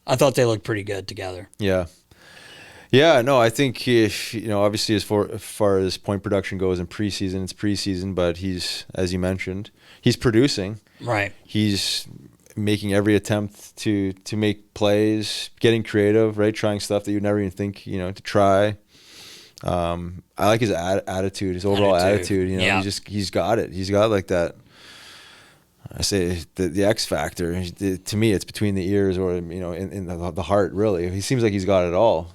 I thought they looked pretty good together. Yeah. Yeah, no, I think if, obviously as far as point production goes in preseason, it's preseason, but he's, as you mentioned, he's producing. Right. He's making every attempt to make plays, getting creative, right? Trying stuff that you'd never even think, to try. I like his attitude, his overall attitude. He's got it. He's got like that. I say the X factor. To me, it's between the ears or in the heart. Really, he seems like he's got it all.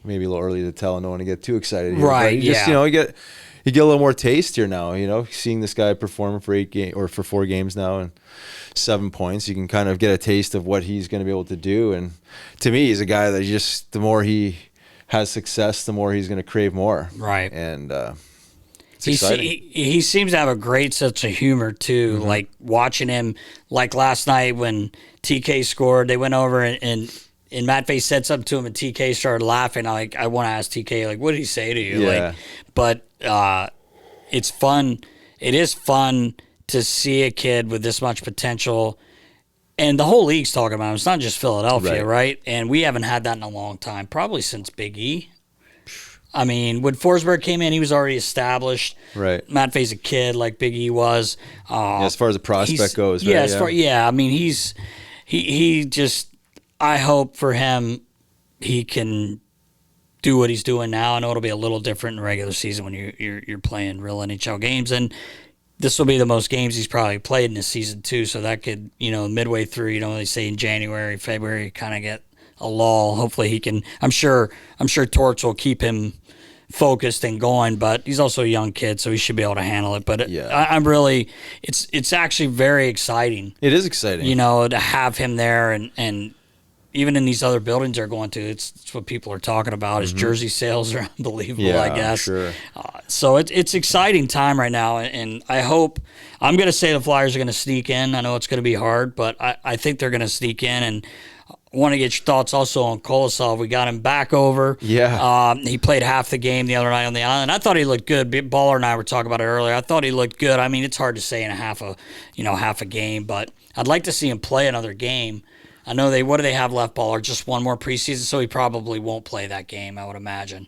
Maybe a little early to tell, and don't want to get too excited here. Right. But you get a little more taste here now. Seeing this guy perform for 4 games now and 7 points, you can kind of get a taste of what he's going to be able to do. And to me, he's a guy that the more he has success, the more he's going to crave more. Right. And it's exciting. He seems to have a great sense of humor too. Mm-hmm. Like watching him, like last night when TK scored, they went over and Matvei said something to him, and TK started laughing. I want to ask TK, like, what did he say to you? Yeah. But it's fun. It is fun to see a kid with this much potential. And the whole league's talking about him. It's not just Philadelphia, right? And we haven't had that in a long time, probably since Big E. I mean, when Forsberg came in, he was already established. Right. Matvei's a kid like Big E was. As far as a prospect goes, right? I mean, he just. I hope for him he can do what he's doing now. I know it'll be a little different in the regular season when you're playing real NHL games, and this will be the most games he's probably played in this season too. So that could, midway through, they say in January, February, kind of get a lull. Hopefully he can. I'm sure Torts will keep him focused and going, but he's also a young kid, so he should be able to handle it. But I'm really, it's actually very exciting. It is exciting, to have him there and. Even in these other buildings they're going to, it's what people are talking about. His jersey sales are unbelievable, I guess. Sure. So it's exciting time right now, and I hope – I'm going to say the Flyers are going to sneak in. I know it's going to be hard, but I think they're going to sneak in. And I want to get your thoughts also on Kolosov. We got him back over. Yeah. He played half the game the other night on the island. I thought he looked good. Baller and I were talking about it earlier. I thought he looked good. I mean, it's hard to say in half a game, but I'd like to see him play another game. I know what do they have left, Baller? Just one more preseason, so he probably won't play that game, I would imagine.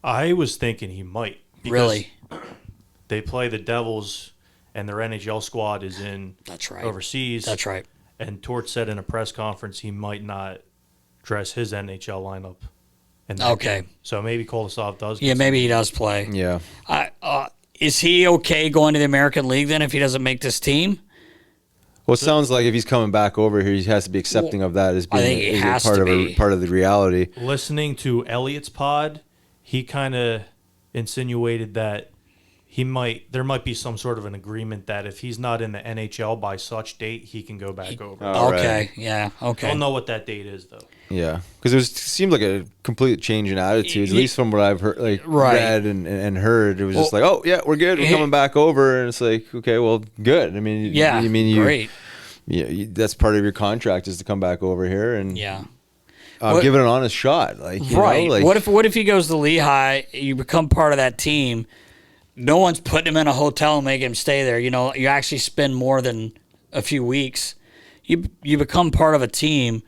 I was thinking he might. Really? They play the Devils, and their NHL squad is in overseas. That's right. And Torts said in a press conference he might not dress his NHL lineup. Game. So maybe Kolosov does. Yeah, maybe he does play. Yeah. Is he okay going to the American League then if he doesn't make this team? Well, it sounds like if he's coming back over here, he has to be accepting of that as being part of the reality. Listening to Elliott's pod, he kind of insinuated that there might be some sort of an agreement that if he's not in the NHL by such date, he can go back over. Okay, yeah, okay. I don't know what that date is, though. Yeah, because it seemed like a complete change in attitude, at least from what I've heard, read and heard. It was just like, oh yeah, we're good, we're coming back over, and it's like, okay, well, good. I mean, great. that's part of your contract is to come back over here and give it an honest shot. Like, right. What if he goes to Lehigh, you become part of that team, no one's putting him in a hotel and making him stay there. You know, you actually spend more than a few weeks. You become part of a team.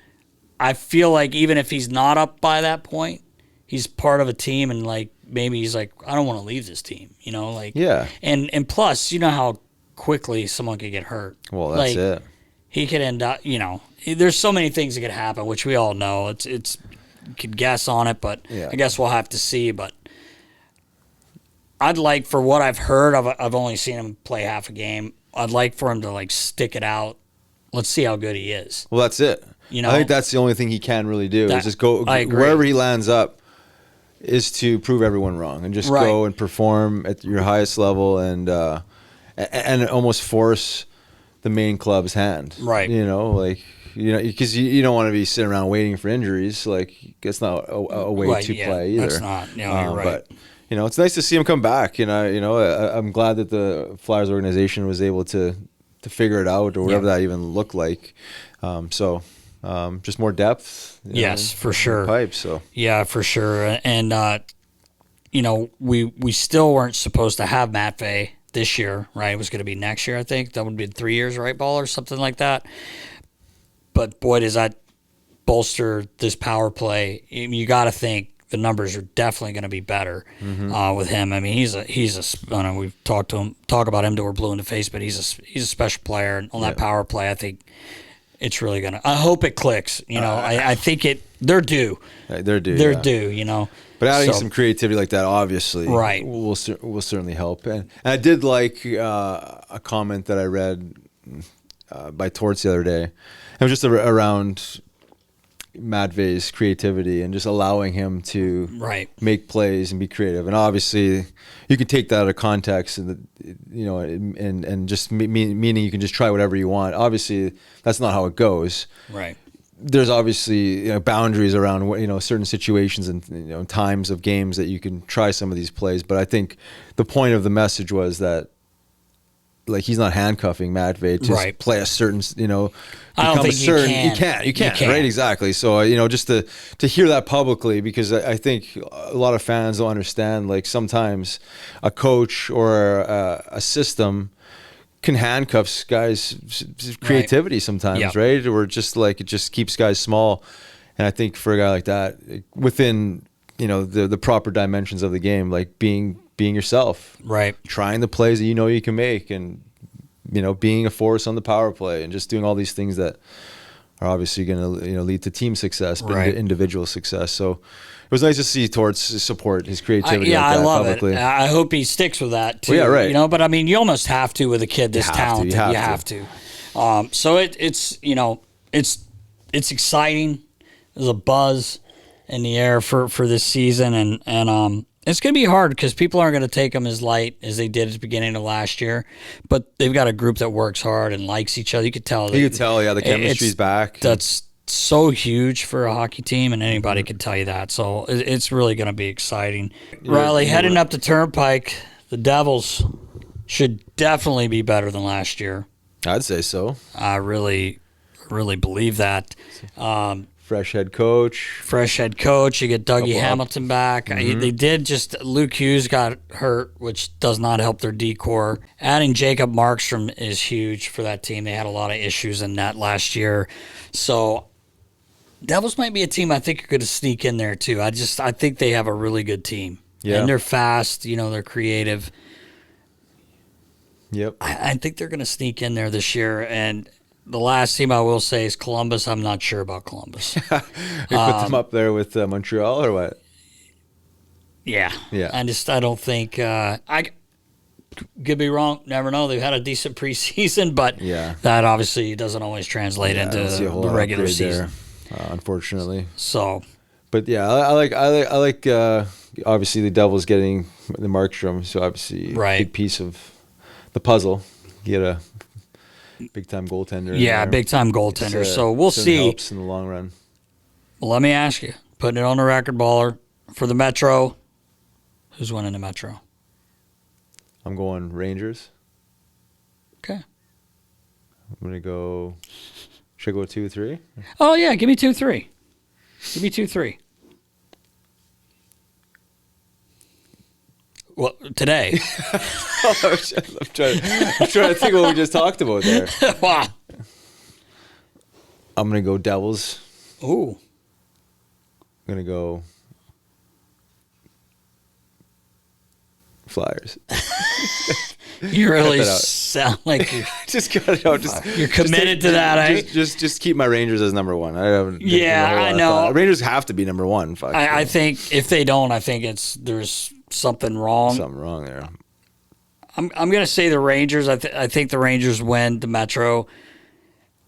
I feel like even if he's not up by that point, he's part of a team, and like maybe he's like, I don't want to leave this team. You know, like And plus, you know how quickly someone could get hurt. Well, that's it. He could end up. You know, there's so many things that could happen, which we all know. It's you could guess on it, but I guess we'll have to see. But I'd like, for what I've heard, I've only seen him play half a game. I'd like for him to like stick it out. Let's see how good he is. Well, that's it. You know, I think that's the only thing he can really do is just go wherever he lands up is to prove everyone wrong and just go and perform at your highest level and almost force the main club's hand. Right. You know, like, you know, because you don't want to be sitting around waiting for injuries. Like, it's not a way to play either. That's not. You know, you're right. But, you know, it's nice to see him come back. I'm glad that the Flyers organization was able to figure it out or whatever that even looked like. Just more depth. Yes, for sure. Pipes. So yeah, for sure. And you know, we still weren't supposed to have Matvei this year, right? It was going to be next year, I think. That would be 3 years, right, Ball, or something like that. But boy, does that bolster this power play. You got to think the numbers are definitely going to be better with him. I mean, he's a. I know we've talk about him till we're blue in the face, but he's a special player, and on that power play, I think it's really gonna. I hope it clicks. You know, I think it. They're due. They're due. They're due. You know. But adding some creativity like that, obviously, will certainly help. And I did like a comment that I read by Torts the other day. It was just around Matvei's creativity and just allowing him to make plays and be creative. And obviously, you can take that out of context, and and just meaning you can just try whatever you want. Obviously, that's not how it goes. Right. There's obviously boundaries around certain situations and times of games that you can try some of these plays. But I think the point of the message was that, like, he's not handcuffing Matvei to play a certain, I don't think you can't, right? Exactly. So, just to hear that publicly, because I think a lot of fans don't understand, like, sometimes a coach or a system can handcuff guys' creativity sometimes, right? Or just like, it just keeps guys small. And I think for a guy like that, within, the proper dimensions of the game, like being yourself, right? Trying the plays that you can make, and being a force on the power play, and just doing all these things that are obviously going to lead to team success, but individual success. So it was nice to see Torts support his creativity. I love publicly. it. I hope he sticks with that too. Well, yeah, right. But I mean, you almost have to with a kid this talented. You have to. So it's exciting. There's a buzz in the air for this season, and it's going to be hard because people aren't going to take them as light as they did at the beginning of last year. But they've got a group that works hard and likes each other. You could tell. The chemistry's back. That's so huge for a hockey team, and anybody could tell you that. So it's really going to be exciting. Riley, heading up the Turnpike, the Devils should definitely be better than last year. I'd say so. I really, really believe that. Fresh head coach. You get Dougie Hamilton back. They did Luke Hughes got hurt, which does not help their decor. Adding Jacob Markstrom is huge for that team. They had a lot of issues in that last year. So Devils might be a team I think are going to sneak in there too. I think they have a really good team. Yeah. And they're fast. They're creative. Yep. I think they're going to sneak in there this year. And the last team I will say is Columbus. I'm not sure about Columbus. You put them up there with Montreal or what? Yeah. I don't think I could be wrong. Never know. They've had a decent preseason, but that obviously doesn't always translate into the regular season, unfortunately. So, but yeah, I like obviously the Devils getting the Markstrom, so obviously a big piece of the puzzle. Get a big-time goaltender. Yeah, big-time goaltender. So we'll see. Helps in the long run. Well, let me ask you, putting it on the record, Baller, for the Metro, who's winning the Metro? I'm going Rangers. Okay. I'm going to go. Should I go 2-3? Oh, yeah. Give me 2-3. Give me 2-3. Well, today. I'm trying to think of what we just talked about there. Wow. I'm going to go Devils. Ooh. I'm going to go Flyers. You really sound like you're, just got it out. you're committed to that, eh? Just keep my Rangers as number one. I haven't. Yeah, I know. Rangers have to be number one. Fuck. I think if they don't, I think there's something wrong. Something wrong there. I'm going to say the Rangers. I think the Rangers win the Metro.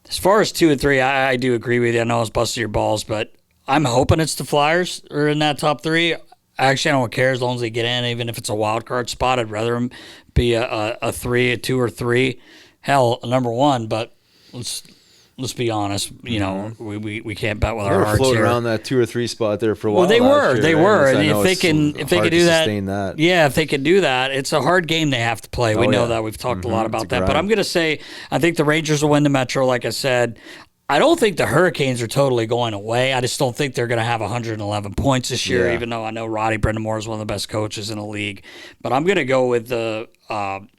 As far as 2 and 3, I do agree with you. I know it's busting your balls, but I'm hoping it's the Flyers are in that top 3. Actually, I don't care as long as they get in, even if it's a wild card spot. I'd rather them be a 3, a 2 or 3. Hell, a number 1, but let's be honest. You know, we can't bet with our hearts floating here. around that 2 or 3 spot there for a while. Well, they were, right? and if they can do that, yeah, if they can do that, it's a hard game they have to play. We know that. We've talked a lot about that. But I'm going to say I think the Rangers will win the Metro. Like I said, I don't think the Hurricanes are totally going away. I just don't think they're going to have 111 points this year. Even though I know Roddy Brind'Amour is one of the best coaches in the league, but I'm going to go with the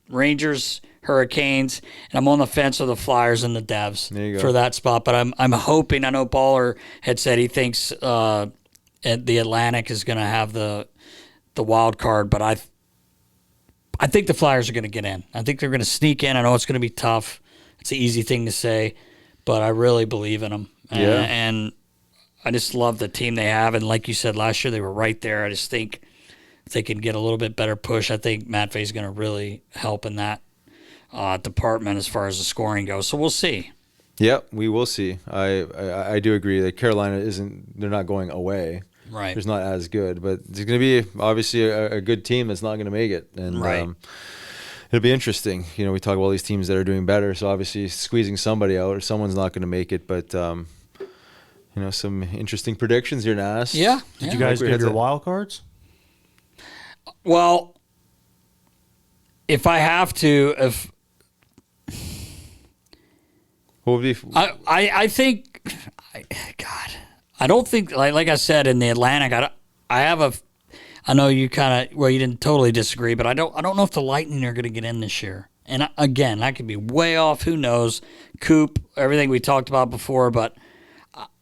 Rangers, Hurricanes, and I'm on the fence with the Flyers and the Devs for that spot. But I'm hoping. I know Baller had said he thinks the Atlantic is going to have the wild card, but I think the Flyers are going to get in. I think they're going to sneak in. I know it's going to be tough. It's an easy thing to say, but I really believe in them. And I just love the team they have. And like you said, last year they were right there. I just think if they can get a little bit better push, I think Matvei is going to really help in that department as far as the scoring goes. So we'll see. Yeah, we will see. I do agree that Carolina they're not going away. Right. It's not as good, but it's going to be obviously a good team that's not going to make it. And it'll be interesting. You know, we talk about all these teams that are doing better, so obviously squeezing somebody out or someone's not going to make it. But, you know, some interesting predictions here to ask. Yeah. Did you guys give your wild cards? Well, if I have to, what would be? I think, God, I don't think, like I said, in the Atlantic, I know you kind of, well, you didn't totally disagree, but I don't know if the Lightning are going to get in this year. And again, I could be way off. Who knows? Coop, everything we talked about before, but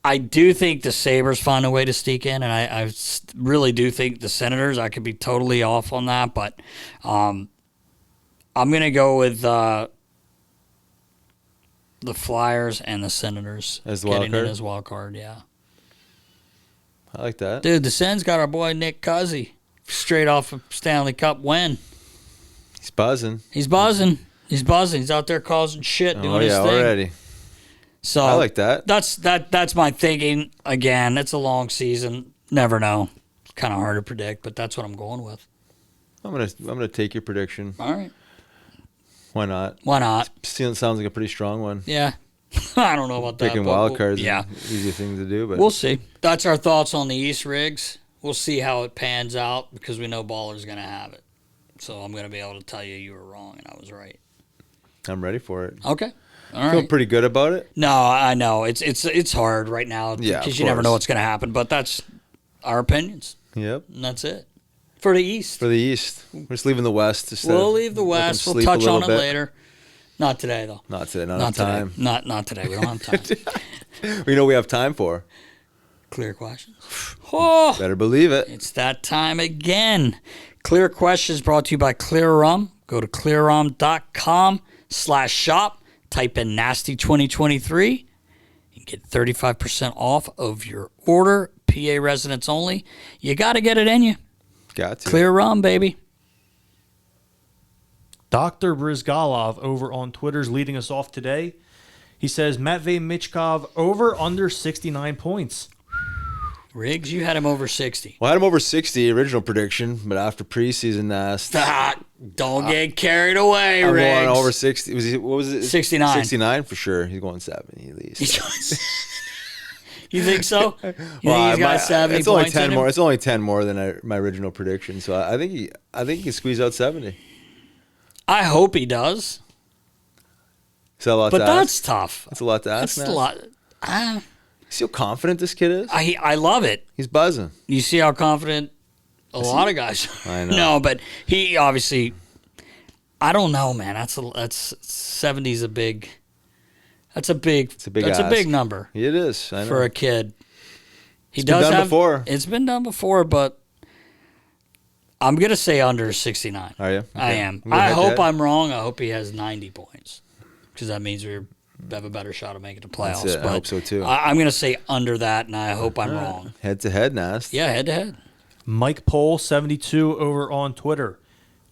I do think the Sabres find a way to sneak in, and I really do think the Senators, I could be totally off on that, but I'm going to go with the Flyers and the Senators as the wild getting card? in as wild card, yeah. I like that. Dude, the Sens got our boy Nick Cousy straight off a Stanley Cup win. He's buzzing. He's buzzing. He's out there causing shit, doing his thing. Already. So I like that. That's my thinking. Again, it's a long season. Never know. It's kind of hard to predict, but that's what I'm going with. I'm gonna take your prediction. All right. Why not? Why not? Sounds like a pretty strong one. Yeah. I don't know about that. Picking wild cards, yeah, easy thing to do, but we'll see. That's our thoughts on the East, Riggs. We'll see how it pans out because we know Baller's going to have it. So I'm going to be able to tell you were wrong and I was right. I'm ready for it. Okay. All I feel pretty good about it. No, I know it's hard right now because you never know what's going to happen. But that's our opinions. Yep. And that's it for the East. For the East, we're just leaving the West. We'll leave the West. We'll touch on it later. Not today, though. Not today. Not time. Not today. We don't have time. We know we have time for Clear questions. Oh, better believe it. It's that time again. Clear questions brought to you by Klyr Rum. Go to klyrrum.com/shop. Type in Nasty 2023 and get 35% off of your order. PA residents only. You got to get it in you. Got to. Klyr Rum, baby. Dr. Brizgalov over on Twitter's leading us off today. He says Matvei Michkov over under 69 points. Riggs, you had him over 60. Well, I had him over 60, original prediction, but after preseason, don't get carried away, I'm Riggs. going over 60. What was it? 69. 69 for sure. He's going 70 at least. You think so? You think he's got 70 it's only points 10 in him? more. It's only 10 more than my original prediction. So I think he can squeeze out 70. I hope he does. Is that a lot But to that's ask? tough. That's a lot to ask. That's now. a lot. See how confident this kid is? I love it. He's buzzing. You see how confident a lot of guys are. I know. No, but he obviously, I don't know, man. That's 70's a big. That's a big ask. number. It is. I know. For a kid. It's been done before. It's been done before, but I'm gonna say under 69. Are you? Okay. I am. I'm gonna I head to hope head. I'm wrong. I hope he has 90 points, because that means we have a better shot of making the playoffs. That's it. But I hope so too. I'm gonna say under that, and I hope I'm wrong. Head to head, Nast. Yeah, head to head. Mike Pohl 72 over on Twitter.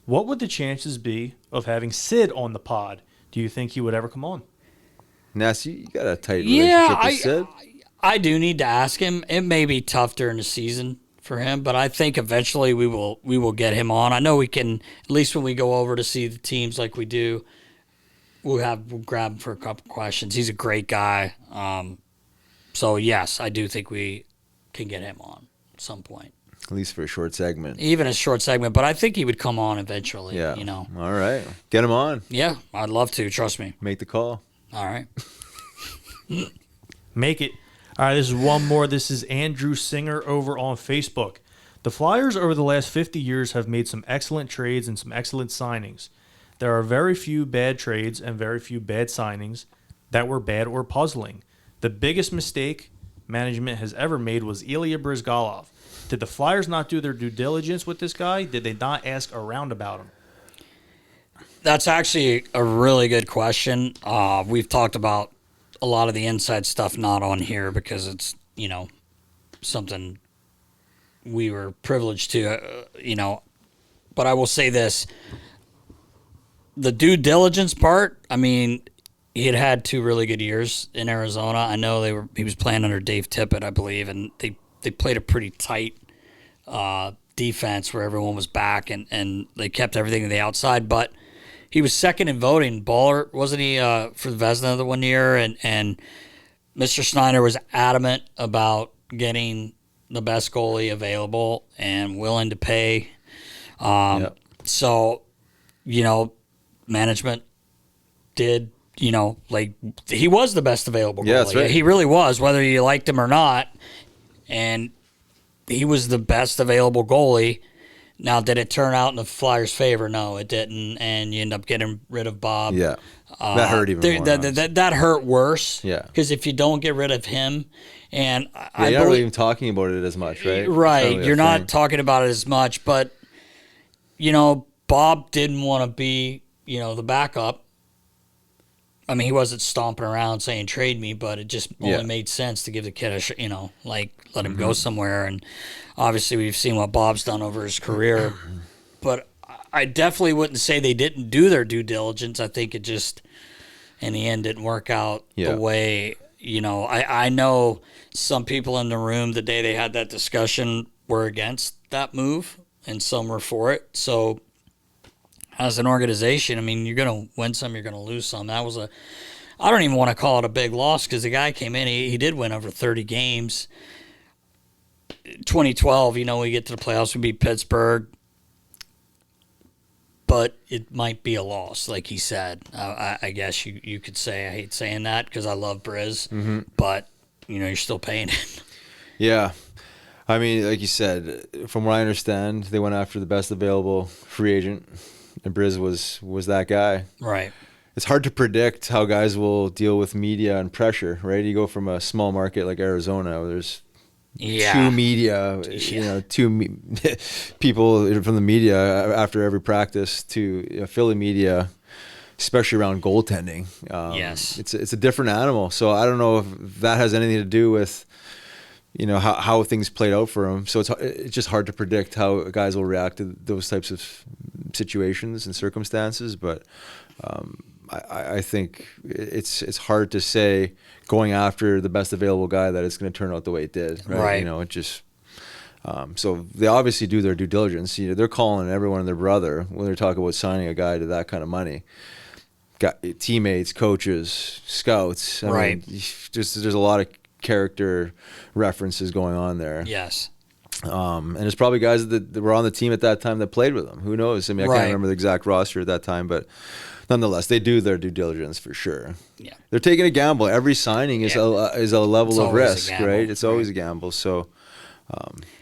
What would the chances be of having Sid on the pod? Do you think he would ever come on? Nast, you got a tight relationship with Sid. I do need to ask him. It may be tough during the season for him, but I think eventually we will get him on. I know we can, at least when we go over to see the teams like we do, we'll grab him for a couple questions. He's a great guy. So yes, I do think we can get him on at some point. At least for a short segment. Even a short segment, but I think he would come on eventually. Yeah. You know. All right. Get him on. Yeah, I'd love to. Trust me. Make the call. All right. Make it. All right, this is one more. This is Andrew Singer over on Facebook. The Flyers over the last 50 years have made some excellent trades and some excellent signings. There are very few bad trades and very few bad signings that were bad or puzzling. The biggest mistake management has ever made was Ilya Bryzgalov. Did the Flyers not do their due diligence with this guy? Did they not ask around about him? That's actually a really good question. We've talked about a lot of the inside stuff not on here because it's, something we were privileged to, But I will say this. The due diligence part, I mean, he had 2 really good years in Arizona. I know he was playing under Dave Tippett, I believe, and they played a pretty tight defense where everyone was back and they kept everything to the outside. But he was second in voting. Baller, wasn't he, for the Vezina the one year? And Mr. Snyder was adamant about getting the best goalie available and willing to pay. So, management did, he was the best available goalie. Yeah, that's right. He really was, whether you liked him or not. And he was the best available goalie. Now, did it turn out in the Flyers' favor? No, it didn't, and you end up getting rid of Bob. Yeah, that hurt even more. That hurt worse. Yeah, because if you don't get rid of him, and you're not really even talking about it as much, right? Right, you're not talking about it as much, but Bob didn't want to be the backup. I mean, he wasn't stomping around saying trade me, but it just only made sense to give the kid let him go somewhere. And obviously, we've seen what Bob's done over his career. But I definitely wouldn't say they didn't do their due diligence. I think it just, in the end, didn't work out the way, I know some people in the room the day they had that discussion were against that move, and some were for it. So as an organization, I mean, you're going to win some, you're going to lose some. That was I don't even want to call it a big loss because the guy came in, he did win over 30 games. 2012, we get to the playoffs, we beat Pittsburgh, but it might be a loss, like he said. I guess you could say, I hate saying that because I love Briz, but, you're still paying it. Yeah. I mean, like you said, from what I understand, they went after the best available free agent. And Briz was that guy. Right. It's hard to predict how guys will deal with media and pressure, right? You go from a small market like Arizona, where there's 2 media, people from the media after every practice to Philly media, especially around goaltending. Yes. It's a different animal. So I don't know if that has anything to do with how things played out for him. So it's just hard to predict how guys will react to those types of situations and circumstances. But I think it's hard to say going after the best available guy that it's going to turn out the way it did. Right. It just. So they obviously do their due diligence. They're calling everyone and their brother when they're talking about signing a guy to that kind of money. Got teammates, coaches, scouts. I mean, there's a lot of character references going on there. Yes. And it's probably guys that were on the team at that time that played with him. Who knows? I mean, I Right. can't remember the exact roster at that time, but nonetheless, they do their due diligence for sure. Yeah. They're taking a gamble. Every signing is a level It's of always a risk, gamble, right? It's always right. a gamble. So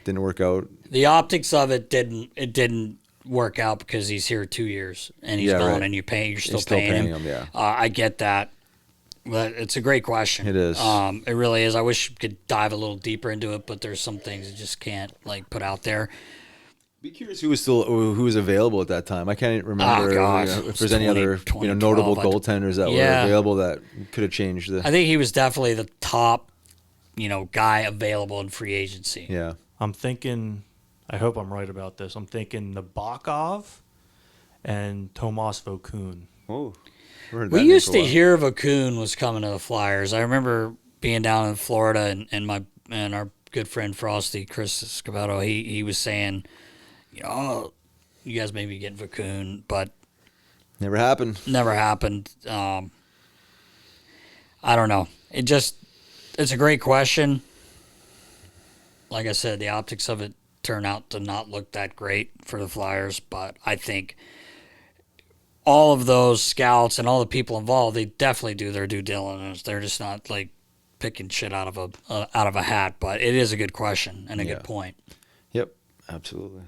didn't work out. The optics of it didn't work out because he's here 2 years and he's Yeah, gone, right. and you're still still paying paying him. him, yeah. I get that. But it's a great question. It is. It really is. I wish we could dive a little deeper into it, but there's some things you just can't put out there. Be curious who was available at that time. I can't remember God. if It's there's any 20 other 2012, notable I- goaltenders that were Yeah. available that could have changed the. I think he was definitely the top, guy available in free agency. Yeah. I'm thinking, I hope I'm right about this. I'm thinking Nabokov and Tomas Vokoun. Oh. We used to hear Vokoun was coming to the Flyers. I remember being down in Florida and our good friend Frosty, Chris Scabato, he was saying, you guys may be getting Vokoun, but Never happened. never happened. I don't know. It's a great question. Like I said, the optics of it turn out to not look that great for the Flyers, but I think all of those scouts and all the people involved, they definitely do their due diligence. They're just not picking shit out of a hat. But it is a good question and a good point. Yep, absolutely.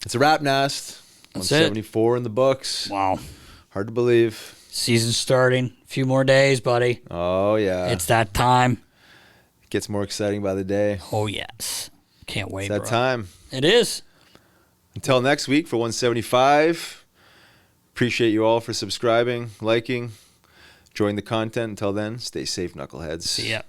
It's a wrap, Nast. That's 174 in the books. Wow, Hard to believe. season starting. A few more days, buddy. Oh yeah, It's that time. it gets more exciting by the day. Oh yes, can't wait. It's that bro. time. It is. Until next week for 175. Appreciate you all for subscribing, liking, enjoying the content. Until then, stay safe, knuckleheads. See ya.